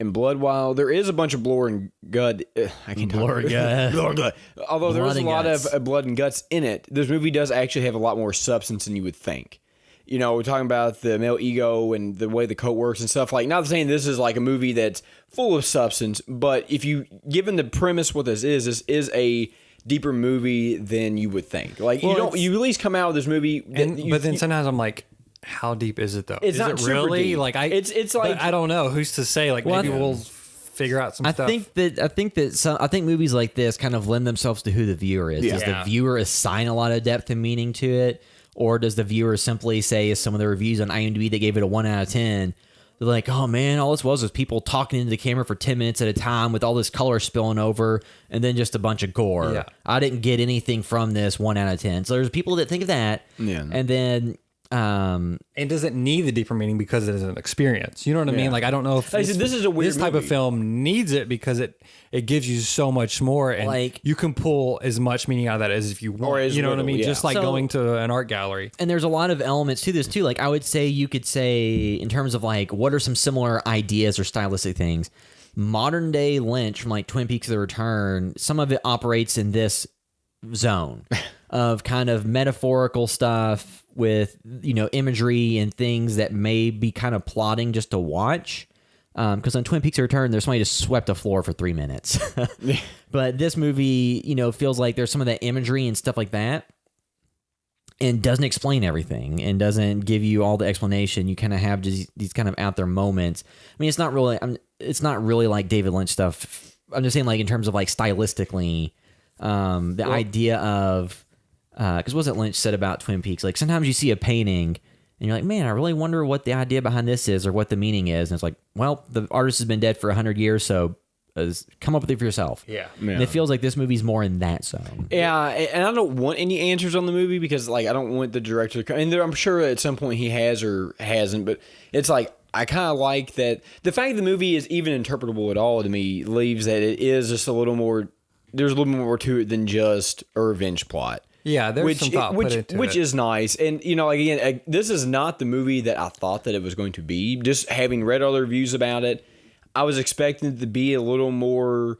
and blood. While there is a bunch of blood and gut, I can't talk Blood and gut. Blood and gut. Although there Blood is a and lot guts. of blood and guts in it, this movie does actually have a lot more substance than you would think. You know, we're talking about the male ego and the way the cult works and stuff. Like, not saying this is like a movie that's full of substance, but if you, given the premise what this is a deeper movie than you would think. Like, you at least come out with this movie. But then sometimes I'm like, how deep is it though? It's is not it super really? deep. Like it's like, I don't know. Who's to say? Like, maybe we'll figure out some I stuff. think movies like this kind of lend themselves to who the viewer is. Does the viewer assign a lot of depth and meaning to it? Or does the viewer simply say, as some of the reviews on IMDb that gave it a 1 out of 10, they're like, oh man, all this was people talking into the camera for 10 minutes at a time with all this color spilling over and then just a bunch of gore. Yeah. I didn't get anything from this 1 out of 10. So there's people that think of that. Yeah. And then... and does it need the deeper meaning because it is an experience? You know what I mean? Like, I don't know if Like I said, this is a weird this type movie. of film needs it because it gives you so much more, and Like- you can pull as much meaning out of that as if you want. Or as You know what I little, mean? yeah. Just like So- going to an art gallery. And there's a lot of elements to this too. Like I would say you could say in terms of like what are some similar ideas or stylistic things. Modern day Lynch from like Twin Peaks: The Return, some of it operates in this zone of kind of metaphorical stuff with, you know, imagery and things that may be kind of plotting just to watch. Because on Twin Peaks: The Return, there's somebody just swept a floor for 3 minutes. But this movie, you know, feels like there's some of that imagery and stuff like that, and doesn't explain everything and doesn't give you all the explanation. You kind of have just these kind of out there moments. I mean, it's not really like David Lynch stuff. I'm just saying, like, in terms of like stylistically, the idea of because what Lynch said about Twin Peaks, like sometimes you see a painting and you're like, man, I really wonder what the idea behind this is or what the meaning is. And it's like, well, the artist has been dead for 100 years, so come up with it for yourself. Yeah. And it feels like this movie's more in that zone. Yeah, and I don't want any answers on the movie because, like, I don't want the director to come. And I'm sure at some point he has or hasn't, but it's like, I kind of like that. The fact the movie is even interpretable at all to me leaves that it is just a little more, there's a little more to it than just a revenge plot. Yeah, there's some thought put into which it. is nice. And, you know, like, again, this is not the movie that I thought that it was going to be. Just having read other reviews about it, I was expecting it to be a little more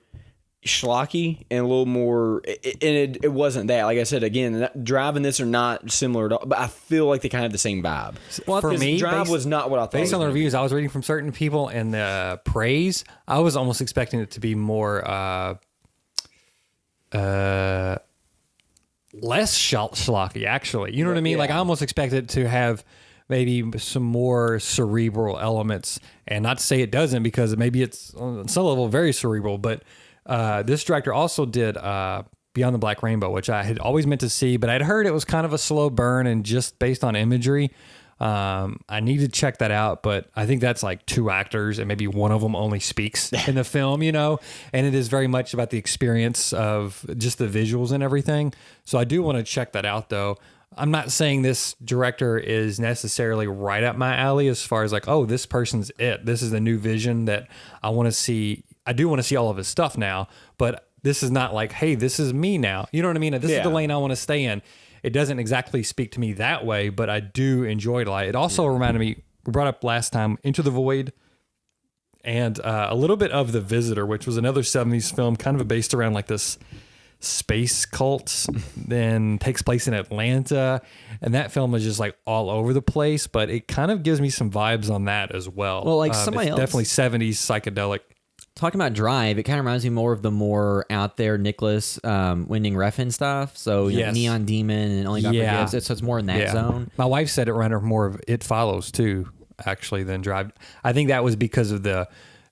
schlocky and a little more, and it wasn't that. Like I said, again, Drive and this are not similar at all, but I feel like they kind of have the same vibe. Well, for me, Drive was not what I thought. Based on the it was reviews I was reading from certain people and the praise, I was almost expecting it to be more less schlocky, actually. You know what I mean? Like, I almost expected to have maybe some more cerebral elements, and not to say it doesn't, because maybe it's on some level very cerebral, but this director also did Beyond the Black Rainbow, which I had always meant to see, but I'd heard it was kind of a slow burn and just based on imagery. I need to check that out, but I think that's like 2 actors and maybe one of them only speaks in the film, you know, and it is very much about the experience of just the visuals and everything. So I do want to check that out, though. I'm not saying this director is necessarily right up my alley as far as like, oh, this person's it. This is the new vision that I want to see. I do want to see all of his stuff now, but this is not like, hey, this is me now. You know what I mean? This is the lane I want to stay in. It doesn't exactly speak to me that way, but I do enjoy it a lot. It also reminded me, we brought up last time, Into the Void, and a little bit of The Visitor, which was another 70s film kind of based around like this space cult, then takes place in Atlanta. And that film is just like all over the place, but it kind of gives me some vibes on that as well. Well, like somebody it's else- definitely 70s psychedelic. Talking about Drive, it kind of reminds me more of the more out there Nicholas Winding Refn stuff. So you know, Yes. Neon Demon and Only God Yeah. Forgives. So it's more in that zone. My wife said it reminded her more of It Follows too, actually, than Drive. I think that was because of the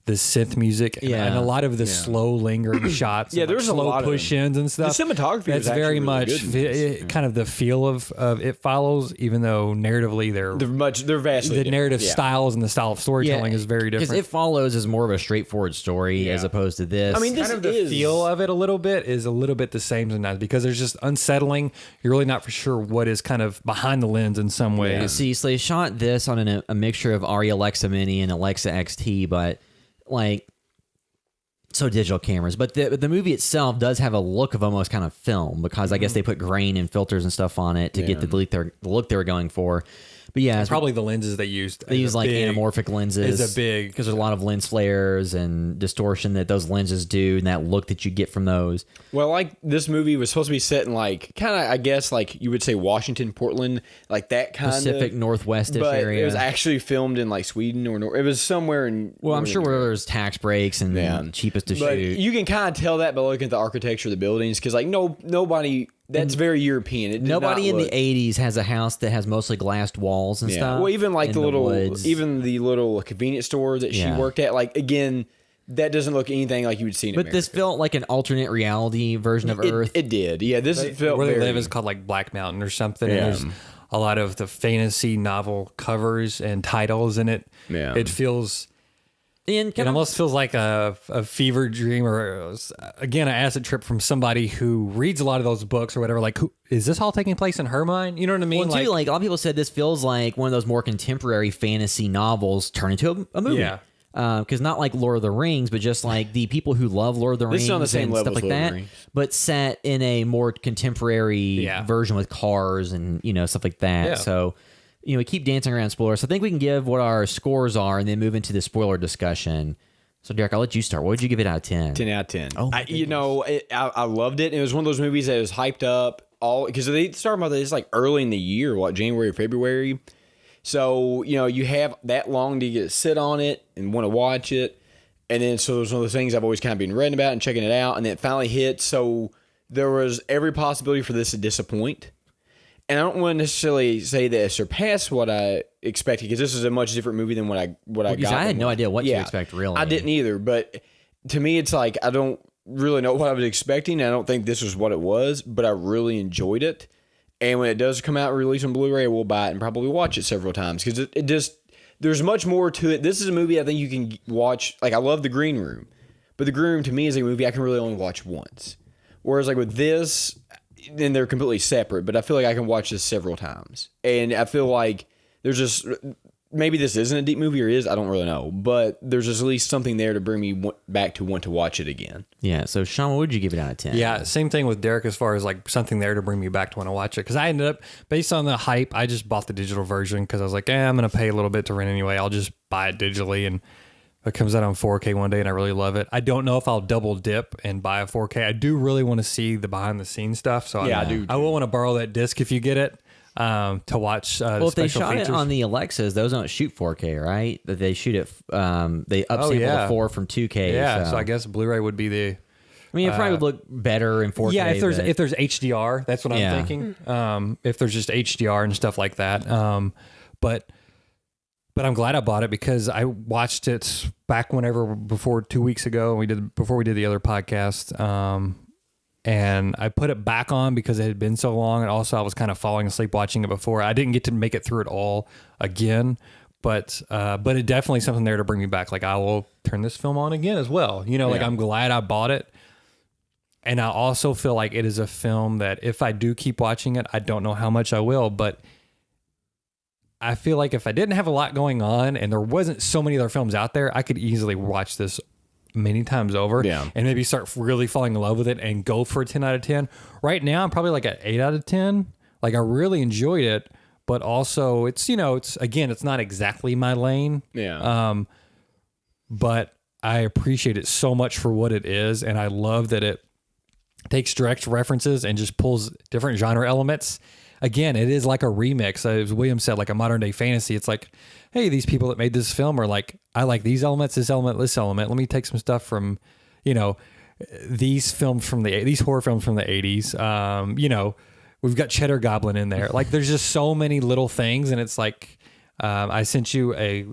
the synth music and a lot of the slow lingering shots. Yeah, and, there's a slow lot of push-ins and stuff. The cinematography that's was actually very really much good in this. kind of the feel of It Follows, even though narratively They're vastly the different. narrative Yeah. styles and the style of storytelling is very different. Because It Follows is more of a straightforward story as opposed to this. I mean, this Kind of the is feel of it a little bit is a little bit the same sometimes because there's just unsettling. You're really not for sure what is kind of behind the lens in some ways. See, so they shot this on a mixture of Arri Alexa Mini and Alexa XT, but like so digital cameras. But the movie itself does have a look of almost kind of film because I guess they put grain and filters and stuff on it to get the look they were going for. But yeah, it's Probably the lenses they used. they use like anamorphic lenses. Is a big because there's a lot of lens flares and distortion that those lenses do, and that look that you get from those. Well, like this movie was supposed to be set in like kind of, I guess, like you would say Washington, Portland, like that kind Pacific of Northwest-ish but area. it was actually filmed in like Sweden or it was somewhere in. Well, I'm sure where there's tax breaks and cheapest to But shoot. you can kind of tell that by looking at the architecture of the buildings because like nobody. That's very European. It did Nobody not in look- the 80s has a house that has mostly glassed walls and stuff. Well, even like in the little, woods. even the little convenience store that she Yeah. worked at. Like again, that doesn't look anything like you would see in But America. this felt like an alternate reality version of Earth. It did. Yeah, this felt where they very. live is called like Black Mountain or something. Yeah. And there's a lot of the fantasy novel covers and titles in it. Yeah. It feels. And It kind of, almost feels like a fever dream or, again, an acid trip from somebody who reads a lot of those books or whatever. Like, is this all taking place in her mind? You know what I mean? well, too, like a lot of people said, this feels like one of those more contemporary fantasy novels turned into a movie. Yeah. Because not like Lord of the Rings, but just like the people who love Lord of the This Rings is on the same and level stuff as like Lord of that, the Rings. but set in a more contemporary version with cars and stuff like that. Yeah. So we keep dancing around spoilers. So I think we can give what our scores are and then move into the spoiler discussion. So Derek, I'll let you start. What would you give it out of 10? 10 out of 10. Oh, my I loved it. It was one of those movies that was hyped up all because they started about this like early in the year, January or February. So you have that long to get to sit on it and want to watch it, and then so it was one of those things I've always kind of been reading about and checking it out, and then it finally hit. So there was every possibility for this to disappoint. And I don't want to necessarily say that it surpassed what I expected because this is a much different movie than what I Because got. I had no idea what to expect, really. I didn't either, but to me, it's like I don't really know what I was expecting. I don't think this was what it was, but I really enjoyed it. And when it does come out and release on Blu-ray, I will buy it and probably watch it several times because it just there's much more to it. This is a movie I think you can watch. Like I love The Green Room, but The Green Room to me is a movie I can really only watch once. Whereas like with this. Then they're completely separate, but I feel like I can watch this several times. And I feel like there's just, maybe this isn't a deep movie or is, I don't really know, but there's just at least something there to bring me back to want to watch it again. Yeah. So Sean, what would you give it out of 10? Yeah, same thing with Derek as far as like something there to bring me back to want to watch it. Because I ended up, based on the hype, I just bought the digital version because I was like, I'm going to pay a little bit to rent anyway. I'll just buy it digitally. And it comes out on 4K one day and I really love it. I don't know if I'll double dip and buy a 4K. I do really want to see the behind the scenes stuff. So Yeah, I do. I will want to borrow that disc if you get it to watch Well, if they special shot features. it on the Alexas, those don't shoot 4K, right? That they shoot it, they upsample the 4 from 2K. Yeah, so I guess Blu-ray would be the... I mean, it probably would look better in 4K. Yeah, if but- there's HDR, that's what Yeah. I'm thinking. If there's just HDR and stuff like that. But I'm glad I bought it because I watched it back before 2 weeks ago. Before we did the other podcast. And I put it back on because it had been so long. And also I was kind of falling asleep watching it before. I didn't get to make it through it all again. But it definitely something there to bring me back. Like I will turn this film on again as well. Like I'm glad I bought it. And I also feel like it is a film that if I do keep watching it, I don't know how much I will, but I feel like if I didn't have a lot going on and there wasn't so many other films out there, I could easily watch this many times over and maybe start really falling in love with it and go for a 10 out of 10. Right now, I'm probably like an 8 out of 10. Like I really enjoyed it, but also it's not exactly my lane. Yeah. But I appreciate it so much for what it is. And I love that it takes direct references and just pulls different genre elements. Again, it is like a remix. As William said, like a modern day fantasy. It's like, hey, these people that made this film are like, I like these elements, this element, this element. Let me take some stuff from, these films from these horror films from the 80s. We've got Cheddar Goblin in there. Like, there's just so many little things, and it's like, I sent you a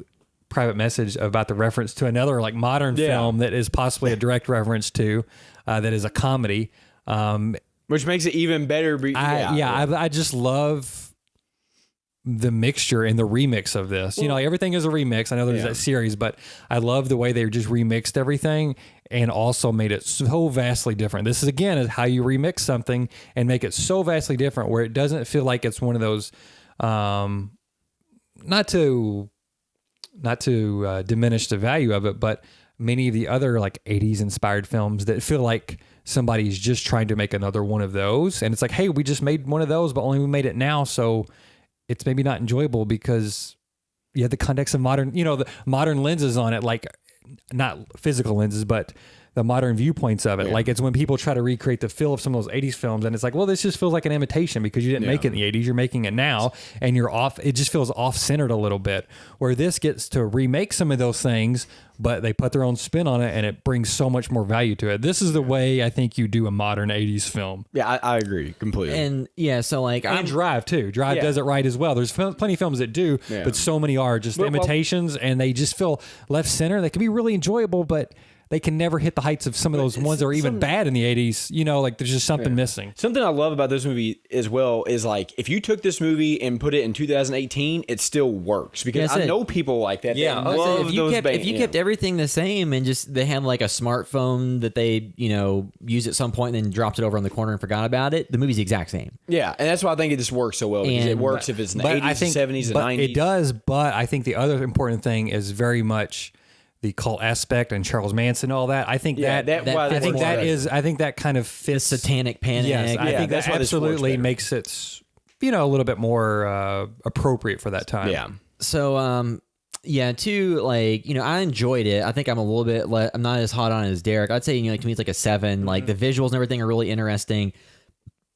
private message about the reference to another like modern film that is possibly a direct reference to that is a comedy. Which makes it even better. I just love the mixture and the remix of this. You know, like everything is a remix. I know there's that series, but I love the way they just remixed everything and also made it so vastly different. This is again is how you remix something and make it so vastly different where it doesn't feel like it's one of those not to diminish the value of it, but many of the other like 80s inspired films that feel like somebody's just trying to make another one of those. And it's like, hey, we just made one of those, but only we made it now. So it's maybe not enjoyable because you have the context of modern, you know, the modern lenses on it, like not physical lenses, but the modern viewpoints of it. Like it's when people try to recreate the feel of some of those 80s films and it's like, well, this just feels like an imitation because you didn't make it in the 80s, you're making it now and you're off. It just feels off-centered a little bit where this gets to remake some of those things, but they put their own spin on it and it brings so much more value to it. This is the way I think you do a modern 80s film. Yeah, I agree completely. And so like And Drive too. Drive does it right as well. There's plenty of films that do, but so many are just imitations and they just feel left center. They can be really enjoyable, but they can never hit the heights of some of those ones that are even bad in the 80s. You know, like there's just something missing. Something I love about this movie as well is like if you took this movie and put it in 2018, it still works because I know people like that. Yeah, that love if you kept everything the same and just they had like a smartphone that they used at some point and then dropped it over on the corner and forgot about it, the movie's the exact same. Yeah, and that's why I think it just works so well because it works if it's in the 80s, and 70s, and 90s. It does, but I think the other important thing is very much the cult aspect and Charles Manson and all that. I think I think that kind of fits Satanic Panic. Yes, I think that absolutely makes it, a little bit more appropriate for that time. Yeah. So, too, like, I enjoyed it. I think I'm a little bit, I'm not as hot on it as Derek. I'd say, to me, it's like a 7. Like, the visuals and everything are really interesting.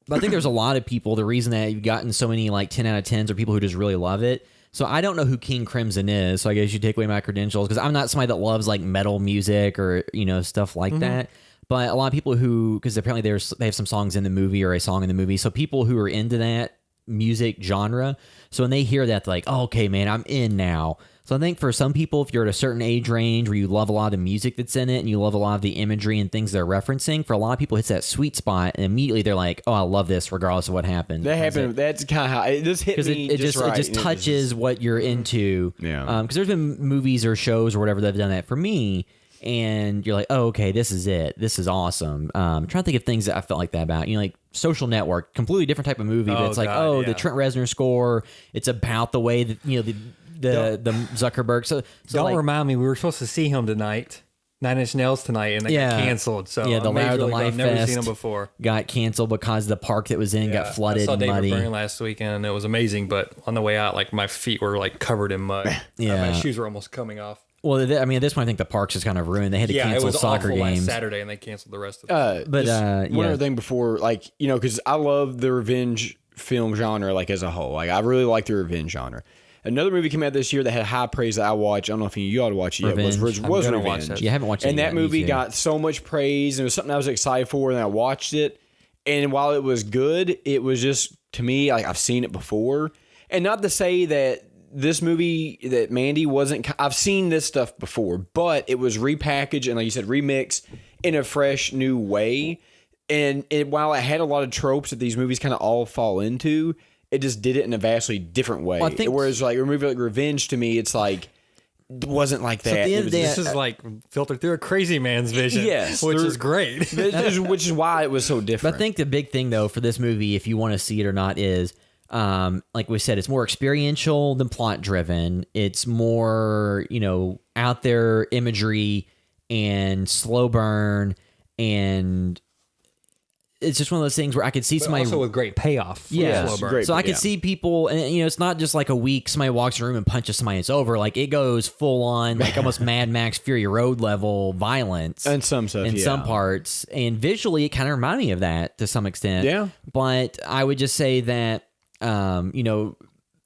But I think there's a lot of people, the reason that you've gotten so many, like, 10 out of 10s are people who just really love it. So I don't know who King Crimson is, so I guess you take away my credentials because I'm not somebody that loves like metal music or stuff like that. But a lot of people who, because apparently they have some songs in the movie or a song in the movie, so people who are into that music genre, so when they hear that, they're like, oh, okay, man, I'm in now. So I think for some people, if you're at a certain age range where you love a lot of the music that's in it and you love a lot of the imagery and things they're referencing, for a lot of people, it's that sweet spot, and immediately they're like, "Oh, I love this, regardless of what happened." That's kind of how it just hit me. It just touches what you're into. Yeah. Because there's been movies or shows or whatever that have done that for me, and you're like, "Oh, okay, this is it. This is awesome." I'm trying to think of things that I felt like that about. Like Social Network, completely different type of movie, but it's like, the Trent Reznor score. It's about the way that the Zuckerberg. So don't remind me. We were supposed to see him tonight, 9 Inch Nails tonight, and they got canceled. So the Louder Than Life I've never Fest seen him before. Got canceled because the park that was in got flooded. I saw and David muddy. Byrne last weekend, and it was amazing. But on the way out, like my feet were like covered in mud. My shoes were almost coming off. Well, at this point, I think the park's just kind of ruined. They had to cancel soccer games last Saturday, and they canceled the rest of it. One other thing before, like, because I love the revenge film genre, like, as a whole. Like, I really like the revenge genre. Another movie came out this year that had high praise that I watched. I don't know if you ought to watch it yet. Was Revenge. You haven't watched it and yet. that movie got so much praise. And it was something I was excited for, and I watched it. And while it was good, it was just, to me, like, I've seen it before. And not to say that this movie, that Mandy wasn't, I've seen this stuff before, but it was repackaged and, like you said, remixed in a fresh, new way. And while it had a lot of tropes that these movies kind of all fall into, it just did it in a vastly different way. Well, I think, whereas like a movie like Revenge, to me, it's like, it wasn't like that. This is like filtered through a crazy man's vision, which is great. Which is why it was so different. But I think the big thing, though, for this movie, if you want to see it or not, is, like we said, it's more experiential than plot driven. It's more, out there imagery and slow burn, and it's just one of those things where I could see somebody also with great payoff. So I could see people, and it's not just like a week somebody walks in a room and punches somebody, it's over. Like it goes full on, like almost Mad Max Fury Road level violence, and some stuff, in some parts, and visually it kind of reminded me of that to some extent. Yeah, but I would just say that,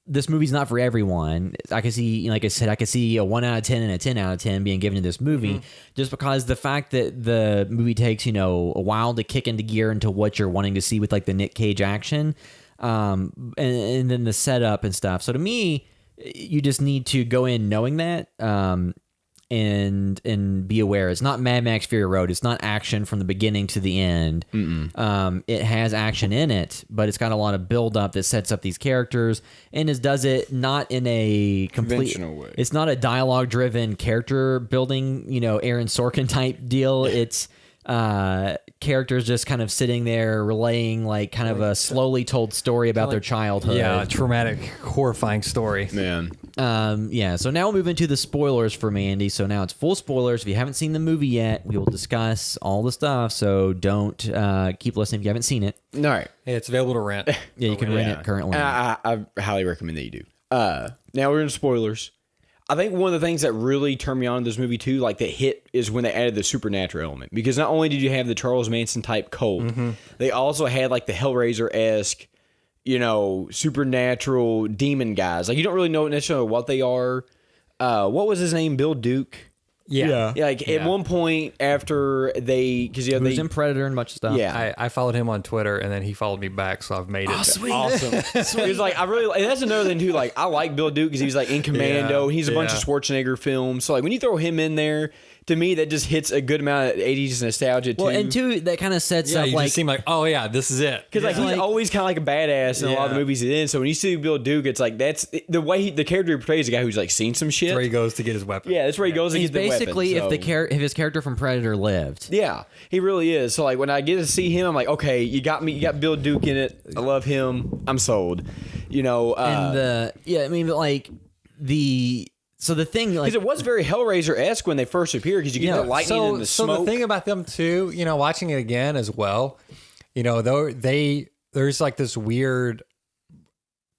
this movie's not for everyone. I can see, like I said, I could see a 1 out of 10 and a 10 out of 10 being given to this movie, just because the fact that the movie takes, a while to kick into gear into what you're wanting to see with like the Nick Cage action, and then the setup and stuff. So to me, you just need to go in knowing that, and be aware. It's not Mad Max Fury Road. It's not action from the beginning to the end. It has action in it, but it's got a lot of build up that sets up these characters, and does it not in a complete Conventional way. It's not a dialogue driven character building, Aaron Sorkin type deal. It's characters just kind of sitting there relaying like kind of a slowly told story about their childhood. Yeah, traumatic, horrifying story. Man. So now we'll move into the spoilers for Mandy. So now it's full spoilers. If you haven't seen the movie yet, we will discuss all the stuff. So don't keep listening if you haven't seen it. All right. Yeah, it's available to rent. Yeah, you can rent it currently. I highly recommend that you do. Now we're in spoilers. I think one of the things that really turned me on to this movie too, like that hit, is when they added the supernatural element. Because not only did you have the Charles Manson type cult, they also had like the Hellraiser-esque, supernatural demon guys. Like you don't really know necessarily what they are. What was his name? Bill Duke. Yeah. At one point after because He was in Predator and a bunch of stuff. Yeah. I followed him on Twitter, and then he followed me back, so I've made it. Sweet. Awesome. He was like, and that's another thing too. Like, I like Bill Duke because he was like in Commando. Yeah, He's a bunch of Schwarzenegger films. So like when you throw him in there, to me that just hits a good amount of 80s nostalgia too. Well, and two, that kind of sets Yeah, up you like just seem like, oh yeah, this is it. because he's always kind of like a badass in a lot of the Yeah. movies he's in. So when you see Bill Duke, it's like that's the way the character he portrays a guy who's like seen some shit. That's where he goes to get his weapon. Yeah, that's where he goes. he's to get the basically weapon, if his character from Predator lived. Yeah, he really is. So like when I get to see him, I'm like, okay, you got me. You got Bill Duke in it. I love him. I'm sold. So the thing, like, because it was very Hellraiser-esque when they first appeared, because you get the lightning and the So smoke. the thing about them too, watching it again as well, there's like this weird.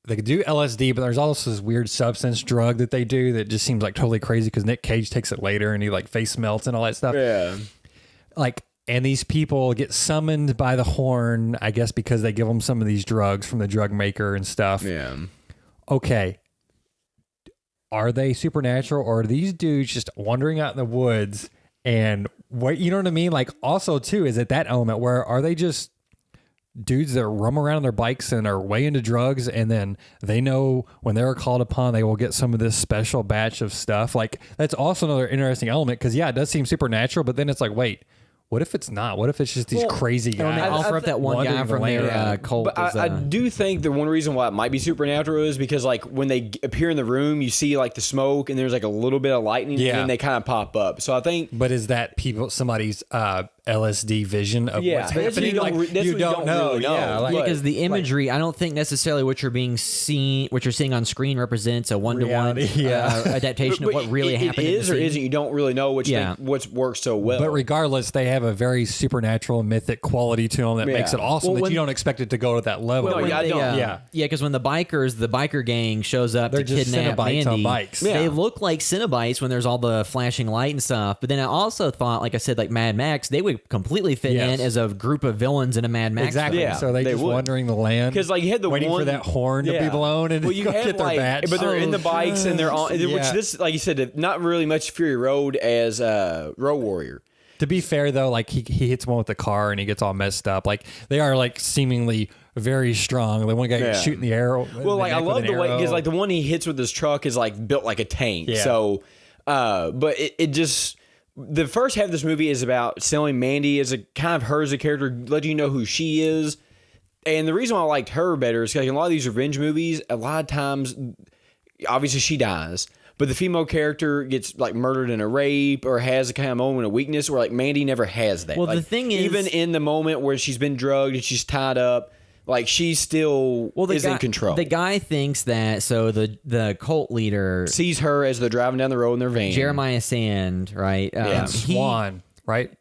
They could do LSD, but there's also this weird substance drug that they do that just seems like totally crazy because Nick Cage takes it later and he like face melts and all that stuff. Yeah. And these people get summoned by the horn, I guess, because they give them some of these drugs from the drug maker and stuff. Yeah. Okay. Are they supernatural, or are these dudes just wandering out in the woods? And what, you know what I mean? Like, also too, is it that element where are they just dudes that roam around on their bikes and are way into drugs, and then they know when they're called upon, they will get some of this special batch of stuff? Like, that's also another interesting element, because yeah, it does seem supernatural, but then it's like, wait, what if it's not? What if it's just these crazy and when guys? they offer up that one guy wandering the from their land? cult. But I do think the one reason why it might be supernatural is because, like, when they appear in the room, you see, like, the smoke, and there's, like, a little bit of lightning, and then they kind of pop up. So I think... But is that somebody's LSD vision of what's that's what happening? you don't know. really know. Yeah, because the imagery, I don't think necessarily what you're seeing on screen represents a one-to-one adaptation of what really happened. It is or isn't. You don't really know what works so well. But regardless, they have a very supernatural, mythic quality to them that makes it awesome. That you don't expect it to go to that level. Well, I don't. Because when the biker gang shows up to just kidnap Cenobites Mandy, on bikes. they look like Cenobites when there's all the flashing light and stuff. But then I also thought, like I said, like Mad Max, they would completely fit in as a group of villains in a Mad Max. Exactly. film. Yeah, So they just would. wandering the land Because, like, you had the waiting for that horn to be blown and you go had, get their like, batch. But they're in the bikes and they're on, which this, like you said, not really much Fury Road as Road Warrior. To be fair, though, like he hits one with the car and he gets all messed up. Like they are like seemingly very strong. The one guy gets shooting the arrow. Well, like I love the way, because like the one he hits with his truck is like built like a tank. Yeah. So, but it just, the first half of this movie is about selling Mandy as a kind of her as a character, letting you know who she is. And the reason why I liked her better is because, like, in a lot of these revenge movies, a lot of times, obviously she dies, but the female character gets like murdered in a rape or has a kind of moment of weakness where, like, Mandy never has that. Well, like, the thing is, even in the moment where she's been drugged and she's tied up, like, she still is in control. The guy thinks that, so the cult leader sees her as they're driving down the road in their van. Jeremiah Sand, right? Yeah. Swan, right?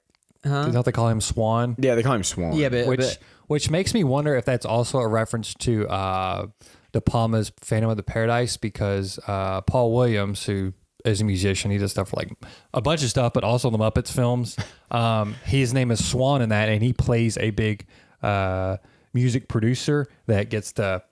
Don't they call him Swan? Yeah, they call him Swan. Yeah, but Which makes me wonder if that's also a reference to De Palma's Phantom of the Paradise, because Paul Williams, who is a musician, he does stuff for like a bunch of stuff, but also the Muppets films. His name is Swan in that, and he plays a big music producer that gets to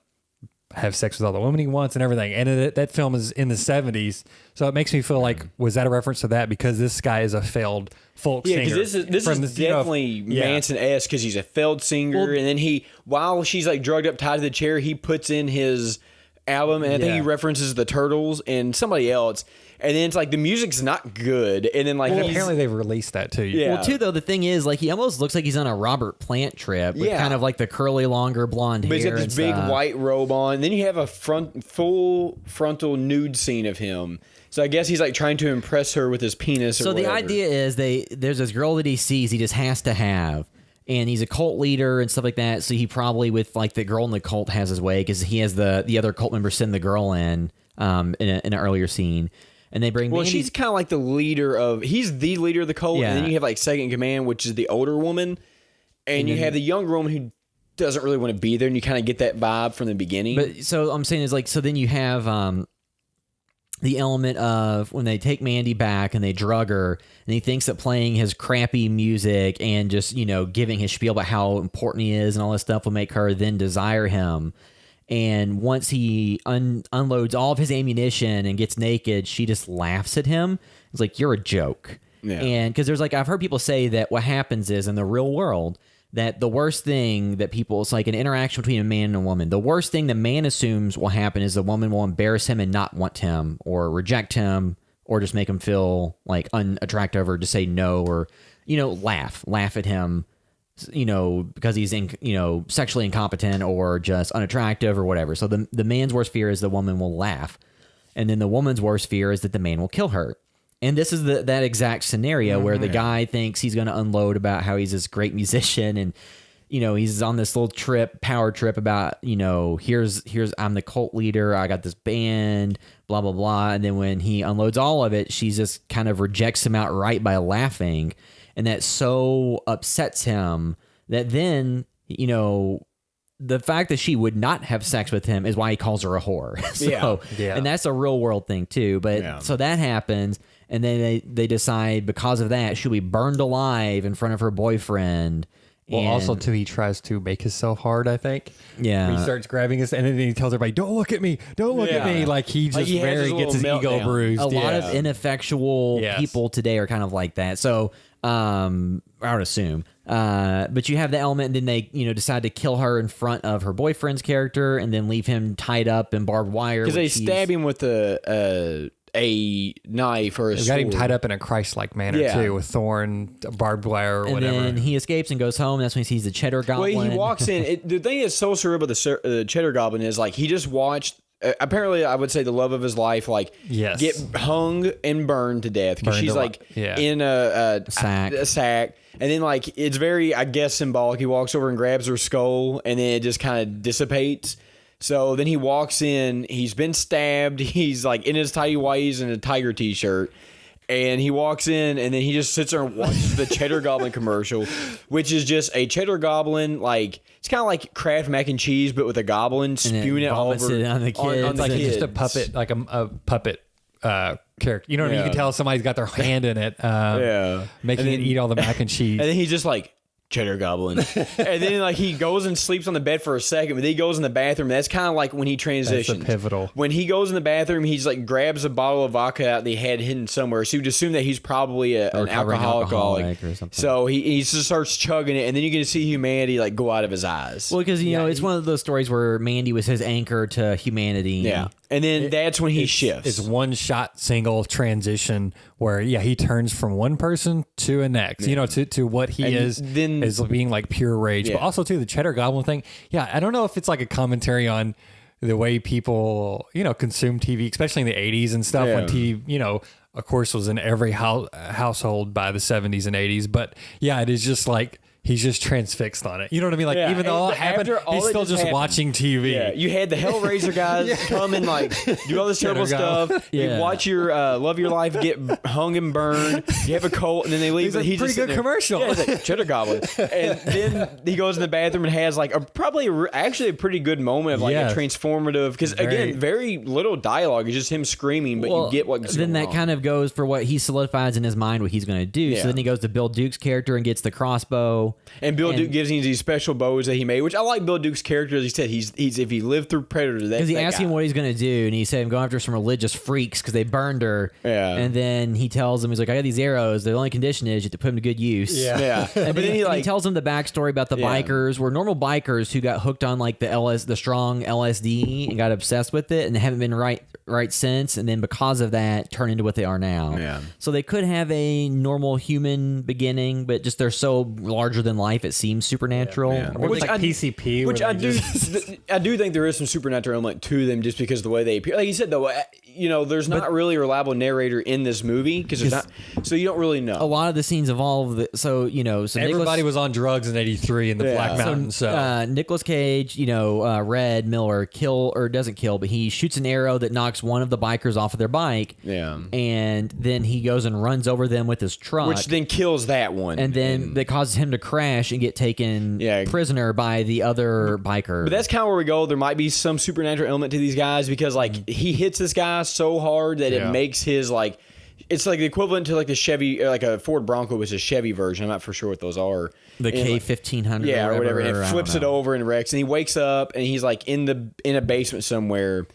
have sex with all the women he wants and everything. And that film is in the 70s. So it makes me feel like, was that a reference to that? Because this guy is a failed folk singer. Yeah, because this is definitely Manson-esque, because he's a failed singer. And then while she's like drugged up, tied to the chair, he puts in his album, and I think he Yeah. references the Turtles and somebody else, and then it's like the music's not good, and then like Well, he's- apparently they've released that too. Yeah. Well, too, though, the thing is, like, he almost looks like he's on a Robert Plant trip with Yeah. kind of like the curly, longer blonde hair. but he's got this and big stuff. white robe on. And then you have a full frontal nude scene of him. So I guess he's like trying to impress her with his penis. Or So the whatever. idea is there's this girl that he sees, he just has to have. And he's a cult leader and stuff like that. So he probably, with like the girl in the cult, has his way because he has the other cult member send the girl in an earlier scene. And they bring Well, Mandy. she's kind of like the leader of. He's the leader of the cult, Yeah. and then you have like second in command, which is the older woman, and you have the younger woman who doesn't really want to be there, and you kind of get that vibe from the beginning. But so I'm saying is like, so then you have the element of when they take Mandy back and they drug her, and he thinks that playing his crappy music and just, you know, giving his spiel about how important he is and all this stuff will make her then desire him. And once he unloads all of his ammunition and gets naked, she just laughs at him. It's like, you're a joke. Yeah. And because there's like, I've heard people say that what happens is in the real world, that the worst thing that people, it's like an interaction between a man and a woman. The worst thing the man assumes will happen is the woman will embarrass him and not want him or reject him or just make him feel like unattractive or just say no or, you know, laugh at him, you know, because he's sexually incompetent or just unattractive or whatever. So the man's worst fear is the woman will laugh. And then the woman's worst fear is that the man will kill her. And this is that exact scenario where the guy thinks he's going to unload about how he's this great musician and, you know, he's on this little power trip about, you know, here's I'm the cult leader. I got this band, blah, blah, blah. And then when he unloads all of it, she just kind of rejects him outright by laughing. And that so upsets him that then, you know, the fact that she would not have sex with him is why he calls her a whore. So, Yeah. and that's a real world thing too. But Yeah. so that happens. And then they decide because of that, she'll be burned alive in front of her boyfriend. Well, And- also too, he tries to make himself hard. I think. Yeah. He starts grabbing his, and then he tells everybody, "Don't look at me! Don't look at Yeah. me!" Like he just Like, he has very his gets his little ego meltdown. bruised. a lot Yeah. of ineffectual Yes. people today are kind of like that. So, I would assume. But you have the element, and then they, you know, decide to kill her in front of her boyfriend's character, and then leave him tied up in barbed wire because they which he's- stab him with a knife or a They sword. got him tied up in a Christ-like manner Yeah. too, with thorn, barbed wire, or And whatever. then he escapes and goes home. That's when he sees the cheddar goblin. Well, he walks in. The thing that's so surreal about the Cheddar Goblin is like he just watched. Apparently, I would say the love of his life, like Yes. get hung and burned to death because Burned she's alive. like Yeah. in a sack. sack, and then like it's very, I guess, symbolic. He walks over and grabs her skull, and then it just kind of dissipates. So then he walks in. He's been stabbed. He's like in his tidy whities and a tiger t-shirt. And he walks in, and then he just sits there and watches the Cheddar Goblin commercial, which is just a Cheddar Goblin, like it's kind of like Kraft mac and cheese, but with a goblin spewing it all vomits over it on the kids. on It's like the just a kids. puppet, like a puppet character. You know what I mean? You Yeah. can tell somebody's got their hand in it, Yeah. making And it then- eat all the mac and cheese. And then he's just like, Cheddar Goblin. And then like he goes and sleeps on the bed for a second, but then he goes in the bathroom. That's kind of like when he transitions. pivotal. When he goes in the bathroom, he's like grabs a bottle of vodka out that he had hidden somewhere. So you'd assume that he's probably an recovering alcoholic. alcoholic or something. So he just starts chugging it, and then you can see humanity like go out of his eyes. Well, because, you know, it's one of those stories where Mandy was his anchor to humanity. Yeah. And then that's when he shifts. It's one shot single transition where he turns from one person to a next, you know, to what he And is then- is being like pure rage. But Yeah. also too the Cheddar Goblin thing. Yeah, I don't know if it's like a commentary on the way people, you know, consume TV, especially in the 80s and stuff when Yeah. TV, you know, of course was in every household by the 70s and 80s. But yeah, it is just like he's just transfixed on it. You know what I mean? Like Yeah, even though all and that happened, after all he's that still just just happened- watching TV. Yeah, you had the Hellraiser guys come and like do all this terrible Cheddar stuff. Goblin. Yeah. You watch your love your life get hung and burned. You have a cult, and then they leave. It's but a he's pretty just sitting good there. commercial. Yeah, it's like Cheddar Goblin, and then he goes in the bathroom and has like actually a pretty good moment of like Yeah. a transformative. Because Very- again, very little dialogue. It's just him screaming, but you get what's then going that on. kind of goes for what he solidifies in his mind what he's going to do. Yeah. So then he goes to Bill Duke's character and gets the crossbow And Bill Duke gives him these special bows that he made, which I like Bill Duke's character. As he said, he's if he lived through Predator, that's because he that asked guy. him what he's going to do, and he said, I'm going after some religious freaks because they burned her. Yeah. And then he tells him, he's like, I got these arrows. The only condition is you have to put them to good use. Yeah. And But then he tells him the backstory about the bikers were normal bikers who got hooked on like the strong LSD and got obsessed with it and haven't been right since, and then because of that turn into what they are now. Yeah. So they could have a normal human beginning, but just they're so larger than life it seems supernatural. Yeah. Or it's like PCP, Which where I they do, I do think there is some supernatural element to them, just because of the way they appear. Like you said, though, there's not really a reliable narrator in this movie because there's not, so you don't really know. A lot of the scenes involve so everybody was on drugs in '83 in the Black Mountain. So Nicolas Cage, Red Miller doesn't kill, but he shoots an arrow that knocks one of the bikers off of their bike. Yeah. And then he goes and runs over them with his truck. Which then kills that one. And then that causes him to crash and get taken prisoner by the other biker. But that's kind of where we go. There might be some supernatural element to these guys because, he hits this guy so hard that it makes his, it's like the equivalent to, the Chevy, like a Ford Bronco was a Chevy version. I'm not for sure what those are. The K1500 or whatever. And or it flips it over and wrecks. And he wakes up and he's, in a basement somewhere.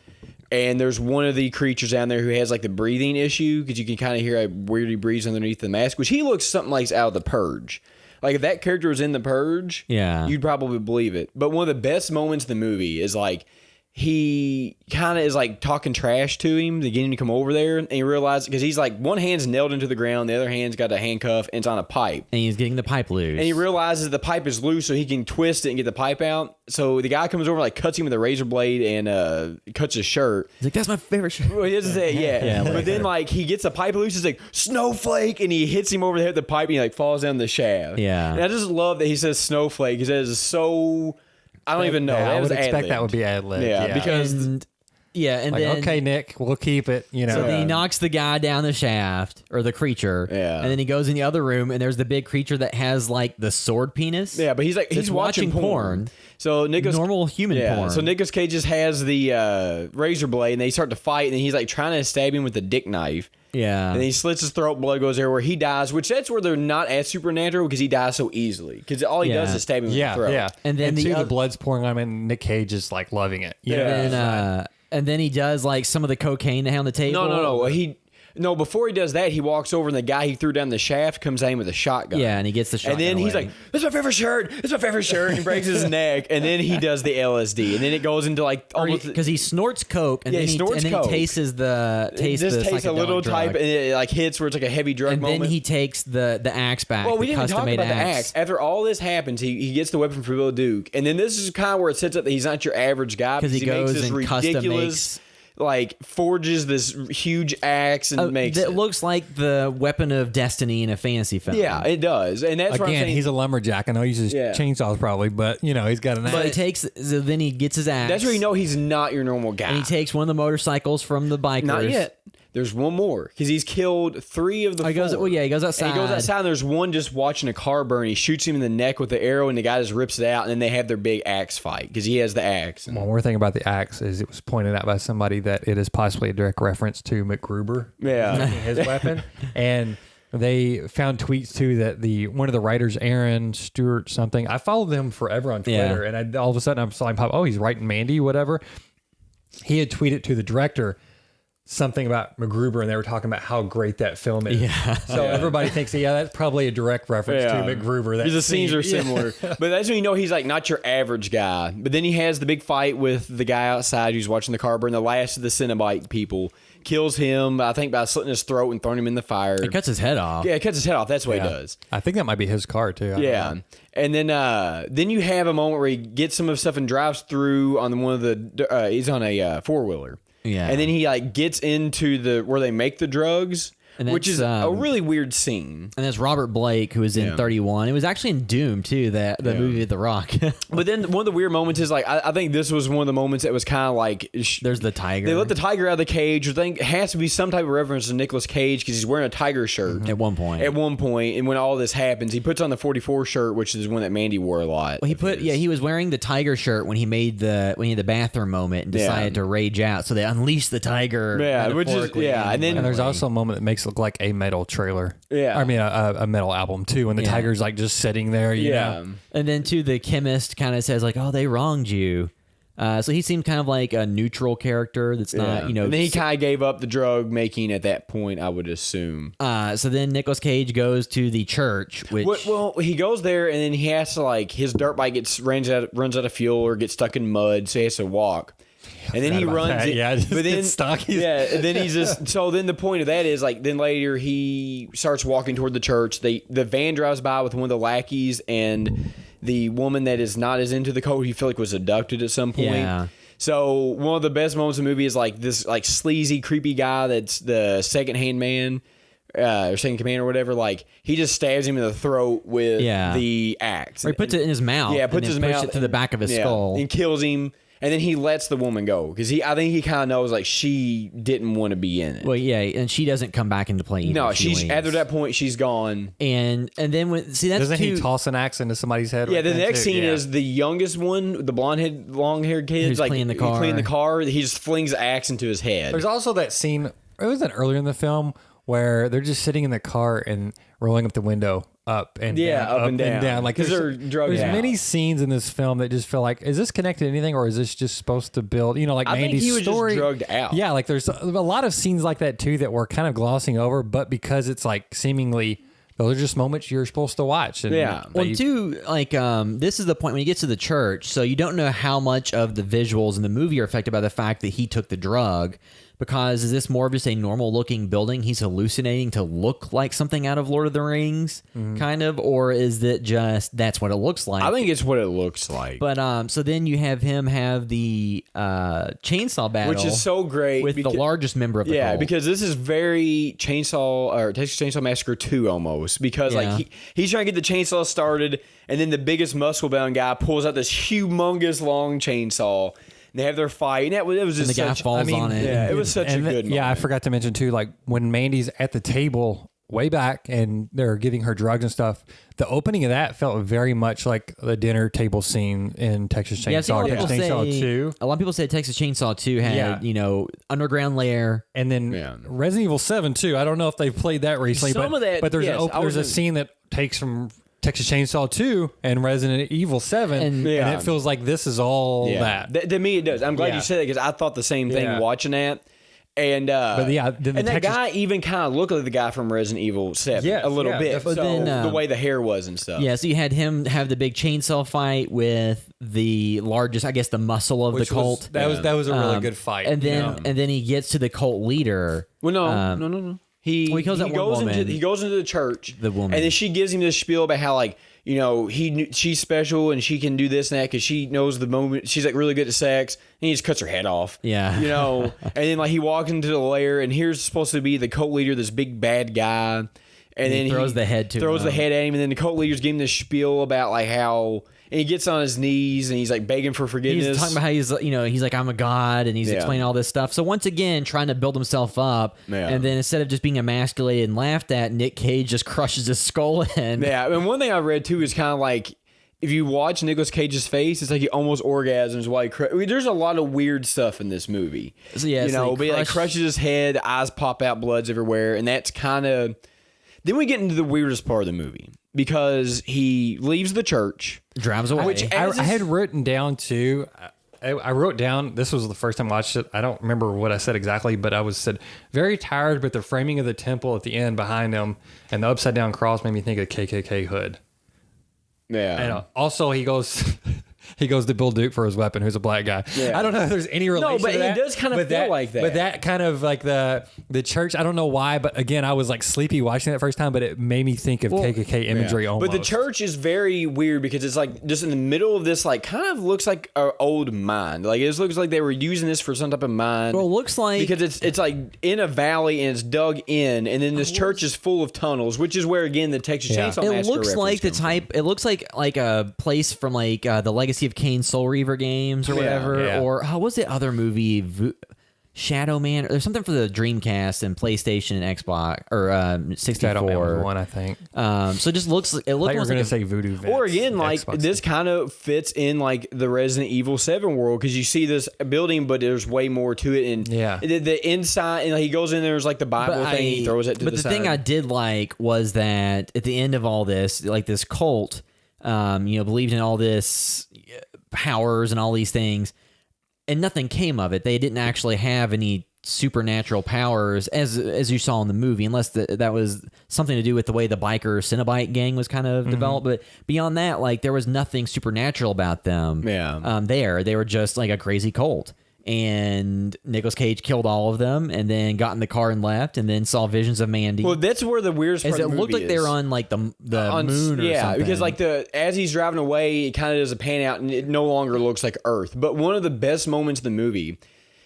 And there's one of the creatures down there who has the breathing issue because you can kind of hear how weird he breathes underneath the mask, which he looks something like out of The Purge. If that character was in The Purge, you'd probably believe it. But one of the best moments in the movie is he kind of is talking trash to him to get him to come over there, and he realizes because he's one hand's nailed into the ground, the other hand's got a handcuff and it's on a pipe, and he's getting the pipe loose, and he realizes the pipe is loose so he can twist it and get the pipe out. So the guy comes over, cuts him with a razor blade and cuts his shirt. He's like, that's my favorite shirt. Well, he doesn't say but then he gets the pipe loose, he's like, snowflake, and he hits him over the head with the pipe and he falls down the shaft. And I just love that he says snowflake because that is so, I don't even know. I would expect that would be ad-lib. Yeah, because and then okay, Nick, we'll keep it. So then he knocks the guy down the shaft, or the creature. Yeah. And then he goes in the other room, and there's the big creature that has the sword penis. Yeah, but he's watching porn. So normal human porn. So Nicolas Cage just has the razor blade, and they start to fight, and he's trying to stab him with a dick knife. Yeah. And he slits his throat, blood goes everywhere. He dies, which that's where they're not as supernatural because he dies so easily. Because all he does is stab him with the throat. Yeah. And then the blood's pouring on him, and Nick Cage is loving it. And then he does some of the cocaine on the table. No, before he does that, he walks over and the guy he threw down the shaft comes at him with a shotgun. Yeah, and he gets the shotgun. And then he's away. like, "That's my favorite shirt. That's my favorite shirt." And breaks his neck. And then he does the LSD. And then it goes into almost because he snorts coke. And then he tastes the tastes a little drug. type, and it hits where it's a heavy drug and moment. then he takes the axe back. Well, we the didn't talk custom-made about the axe. After all this happens, he gets the weapon for Bill Duke, and then this is kind of where it sets up that he's not your average guy because he goes makes this and custom ridiculous. Forges this huge axe and makes it looks like the weapon of destiny in a fantasy film. Yeah, it does, and that's what I'm saying. He's a lumberjack. I know he uses chainsaws probably, but he's got an axe. But then he gets his axe. That's where you know he's not your normal guy. And he takes one of the motorcycles from the bikers. Not yet. There's one more because he's killed 3 of the 4. He goes outside. And he goes outside. And there's one just watching a car burn. He shoots him in the neck with the arrow, and the guy just rips it out. And then they have their big axe fight because he has the axe. One more thing about the axe is it was pointed out by somebody that it is possibly a direct reference to MacGruber. Yeah, his weapon. And they found tweets too that one of the writers, Aaron Stewart something. I followed them forever on Twitter, and all of a sudden I'm saw him pop. Oh, he's writing Mandy, whatever. He had tweeted to the director something about MacGruber, and they were talking about how great that film is. Yeah. So everybody thinks, that's probably a direct reference to MacGruber. The scenes are similar. But that's when you know he's not your average guy. But then he has the big fight with the guy outside who's watching the car burn. The last of the Cenobite people kills him, I think, by slitting his throat and throwing him in the fire. It cuts his head off. Yeah, it cuts his head off. That's what he does. I think that might be his car too. And then you have a moment where he gets some of the stuff and drives through on one of the he's on a 4-wheeler. Yeah. And then he gets into where they make the drugs, which is a really weird scene. And that's Robert Blake, who was in 31. It was actually in Doom too, the movie with The Rock. But then one of the weird moments is I think this was one of the moments that was kind of there's the tiger. They let the tiger out of the cage. I think it has to be some type of reference to Nicolas Cage because he's wearing a tiger shirt at one point. And when all this happens, he puts on the 44 shirt, which is one that Mandy wore a lot. Well, he was wearing the tiger shirt when he had the bathroom moment and decided to rage out. So they unleashed the tiger. Yeah, which is and there's also a moment that makes Matrix look like a metal trailer. Yeah. I mean, a metal album too. And the tiger's like just sitting there, you know? And then too, the chemist kind of says like, "Oh, they wronged you." So he seemed kind of like a neutral character that's not, you know. And then he kind of gave up the drug making at that point, I would assume. So then Nicolas Cage goes to the church, which Well, he goes there and then he has to like his dirt bike runs out of fuel or gets stuck in mud, so he has to walk. And then he runs it. Yeah, just but then gets stuck. Yeah, and then he's just so then the point of that is like then later he starts walking toward the church. The van drives by with one of the lackeys and the woman that is not as into the code, you feel like was abducted at some point. Yeah. So one of the best moments of the movie is like this like sleazy, creepy guy that's the second-hand man or second command or whatever. Like he just stabs him in the throat with the axe. or he puts it in his mouth. Yeah, puts and his then mouth it to the back of his skull. and kills him. And then he lets the woman go because I think he kind of knows like she didn't want to be in it. Well, yeah, and she doesn't come back into play either. No, She she's leaves. after that point she's gone. And then when that's Doesn't too, he toss an axe into somebody's head? Yeah, right the then, next too? scene Yeah. is the youngest one, the long haired kid, Who's like cleaning the he's car. cleaning the car. He just flings the axe into his head. There's also that scene. It wasn't earlier in the film where they're just sitting in the car and rolling up the window up and Yeah, down, up and down. Like 'Cause there's, they're drugged there's out. many scenes in this film that just feel like, is this connected to anything, or is this just supposed to build? You know, like I think Mandy's he was story. just drugged out. Yeah, like there's a lot of scenes like that too that we're kind of glossing over, but because it's like seemingly those are just moments you're supposed to watch. And Yeah. that Well, you- too, like this is the point when he gets to the church, so you don't know how much of the visuals in the movie are affected by the fact that he took the drug. Because is this more of just a normal looking building he's hallucinating to look like something out of Lord of the Rings, kind of, or is it just that's what it looks like? I think it's what it looks like. But so then you have him have the chainsaw battle, Which is so great with the because- largest member of the cult. because this is very Texas Chainsaw Massacre 2 almost. Because Yeah. like he's trying to get the chainsaw started, and then the biggest muscle bound guy pulls out this humongous long chainsaw. And they have their fight, and it was just and the guy such. falls on it. Yeah, it was such a good. Yeah, I moment. forgot to mention too, like when Mandy's at the table way back and they're giving her drugs and stuff. The opening of that felt very much like the dinner table scene in Texas Chainsaw. Yeah, I've seen a lot of people Texas Chainsaw say 2. a lot of people say Texas Chainsaw 2 had Yeah. underground lair. And then Yeah. Resident Evil 7 too. I don't know if they've played that recently, Some but, of that, but there's yes, I there's a wasn't- scene that takes from Texas Chainsaw 2 and Resident Evil 7, And- and it feels like this is all that. To me, it does. I'm glad Yeah. you said that because I thought the same thing Yeah. watching that. And But yeah, then the and that Texas- guy even kind of looked like the guy from Resident Evil 7 Yes, a little yeah, bit. definitely. So But then, the way the hair was and stuff. Yeah, so you had him have the big chainsaw fight with the largest, I guess, the muscle of Which the cult. that was a really good fight. And then you know? and then he gets to the cult leader. Well, no. He Well, he kills that one goes woman. he goes into the church. The woman. and then she gives him this spiel about how like she's special and she can do this and that because she knows the moment. She's like really good at sex. And he just cuts her head off. Yeah. and then like he walks into the lair and here's supposed to be the cult leader, this big bad guy. And he then throws the head to throws him. the head at him, and then the cult leader's giving this spiel about like how, and he gets on his knees and he's like begging for forgiveness. He's talking about how he's like, I'm a god, and he's Yeah. explaining all this stuff. So once again, trying to build himself up, Yeah. and then instead of just being emasculated and laughed at, Nick Cage just crushes his skull in. Yeah, and one thing I read too is kind of like if you watch Nicolas Cage's face, it's like he almost orgasms while there's a lot of weird stuff in this movie. So, yeah, so he but he like crushes his head, eyes pop out, blood's everywhere, and that's kind of. Then we get into the weirdest part of the movie because he leaves the church. Drives away. Which- I had written down too. I wrote down. This was the first time I watched it. I don't remember what I said exactly, but I said very tired. But the framing of the temple at the end behind him and the upside down cross made me think of KKK hood. Yeah, And also he goes. He goes to Bill Duke for his weapon, who's a black guy. Yeah. I don't know if there's any relation but to that. it does kind of but feel like that. But that kind of like the church, I don't know why, but again, I was like sleepy watching that first time, but it made me think of KKK imagery almost. But the church is very weird because it's like just in the middle of this, like kind of looks like an old mine. Like it just looks like they were using this for some type of mine. Well, it looks like because it's like in a valley and it's dug in, and then this church is full of tunnels, which is where again the Texas Chainsaw it Massacre looks reference like the comes from. type. It looks like a place from like the Legacy of Kain Soul Reaver games or Yeah, whatever. yeah. Or what's the other movie? Shadow Man. There's something for the Dreamcast and PlayStation and Xbox or 64. Shadow Man was one, I think. So it just looks like it I looks thought you were like going to say Voodoo Vets. Or again, like Xbox. this kind of fits in like the Resident Evil 7 world because you see this building, but there's way more to it. And Yeah. the inside, and he goes in there's like the Bible thing, he throws it to but the the thing side. I did like was that at the end of all this, like this cult, believed in all this powers and all these things, and nothing came of it. They didn't actually have any supernatural powers as you saw in the movie, unless that was something to do with the way the biker Cenobite gang was kind of developed. But beyond that, like there was nothing supernatural about them. Yeah. They were just like a crazy cult. And Nicolas Cage killed all of them, and then got in the car and left, and then saw visions of Mandy. Well, that's where the weirdest part As of it the looked movie like they is. were on like the moon or yeah, something. because like as he's driving away, it kind of does a pan out, and it no longer looks like Earth. But one of the best moments of the movie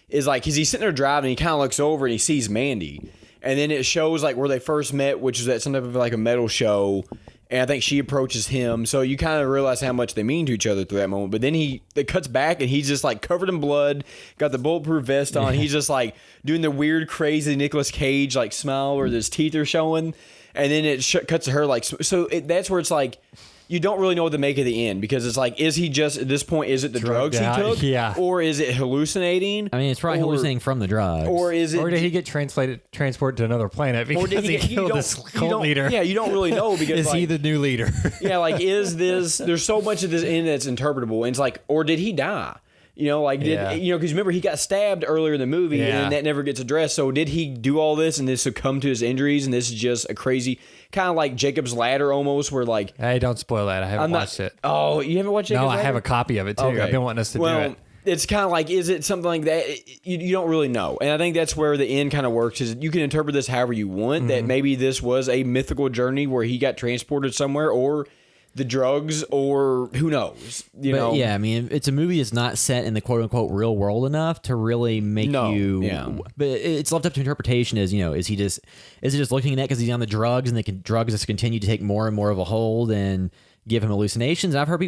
is like because he's sitting there driving, he kind of looks over and he sees Mandy, and then it shows like where they first met, which is at some type of like a metal show. And I think she approaches him, so you kind of realize how much they mean to each other through that moment. But then it cuts back, and he's just like covered in blood, got the bulletproof vest on. He's just like doing the weird, crazy Nicolas Cage like smile where his teeth are showing, and then it cuts to her like so. That's where it's like you don't really know what to make of the end because it's like, is he just at this point? Is it the drugs he Drugged out, took, yeah. or is it hallucinating? I mean, it's probably hallucinating from the drugs. or is it? Or did he get transported to another planet because he killed this cult leader? Yeah, you don't really know because Is he the new leader? yeah, like is this? There's so much of this in that's interpretable, and it's like, or did he die? Like Yeah. because remember he got stabbed earlier in the movie, Yeah. and that never gets addressed. So did he do all this and then succumb to his injuries, and this is just a crazy kind of like Jacob's Ladder almost, where like Hey, don't spoil that. I haven't I'm not. watched it. Oh, you haven't watched Jacob's No, Ladder? I have a copy of it too. Okay. I've been wanting us to do it. It's kind of like, is it something like that? You don't really know. And I think that's where the end kind of works is you can interpret this however you want, that maybe this was a mythical journey where he got transported somewhere or the drugs or who knows, you know? Yeah, I mean, it's a movie that's not set in the quote unquote real world enough to really make you. Yeah. But it's left up to interpretation. Is he just looking at that because he's on the drugs and the drugs just continue to take more and more of a hold and give him hallucinations? I've heard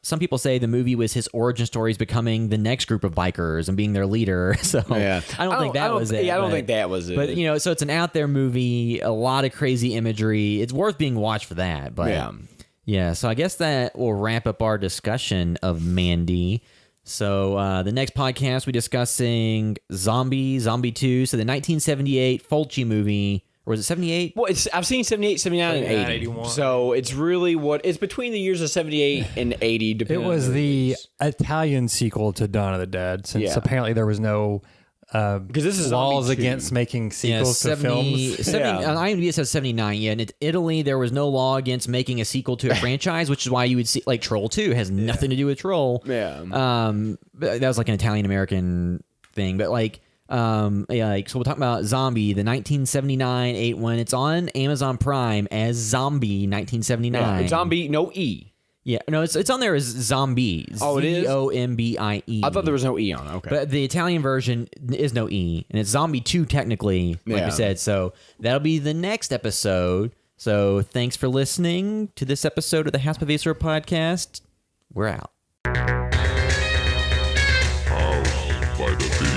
some people say the movie was his origin stories becoming the next group of bikers and being their leader. So Yeah. I don't think that was it. Yeah, I don't think that was it. But so it's an out there movie, a lot of crazy imagery. It's worth being watched for that. But Yeah. yeah, so I guess that will wrap up our discussion of Mandy. So the next podcast, we're discussing Zombie 2. So the 1978 Fulci movie, or was it 78? Well, I've seen 78, 79, and 80. 81. So it's really it's between the years of 78 and 80. It Depending was on the Italian sequel to Dawn of the Dead, since Yeah. apparently there was no because this is laws Zombie 2. against making sequels to films. 70 Yeah. On IMDb it says 79. Yeah, and in Italy there was no law against making a sequel to a franchise, which is why you would see like Troll 2 has nothing to do with Troll. Yeah. But that was like an Italian American thing. But like so we'll talk about Zombie, the 1979 8 one. It's on Amazon Prime as Zombie 1979. Yeah, Zombie, no E. Yeah, no, it's on there as Zombie. Oh, it is? Zombie. I thought there was no E on it. Okay. But the Italian version is no E, and it's Zombie 2 technically, like Yeah. we said. So that'll be the next episode. So thanks for listening to this episode of the House by the Acer podcast. We're out. House by the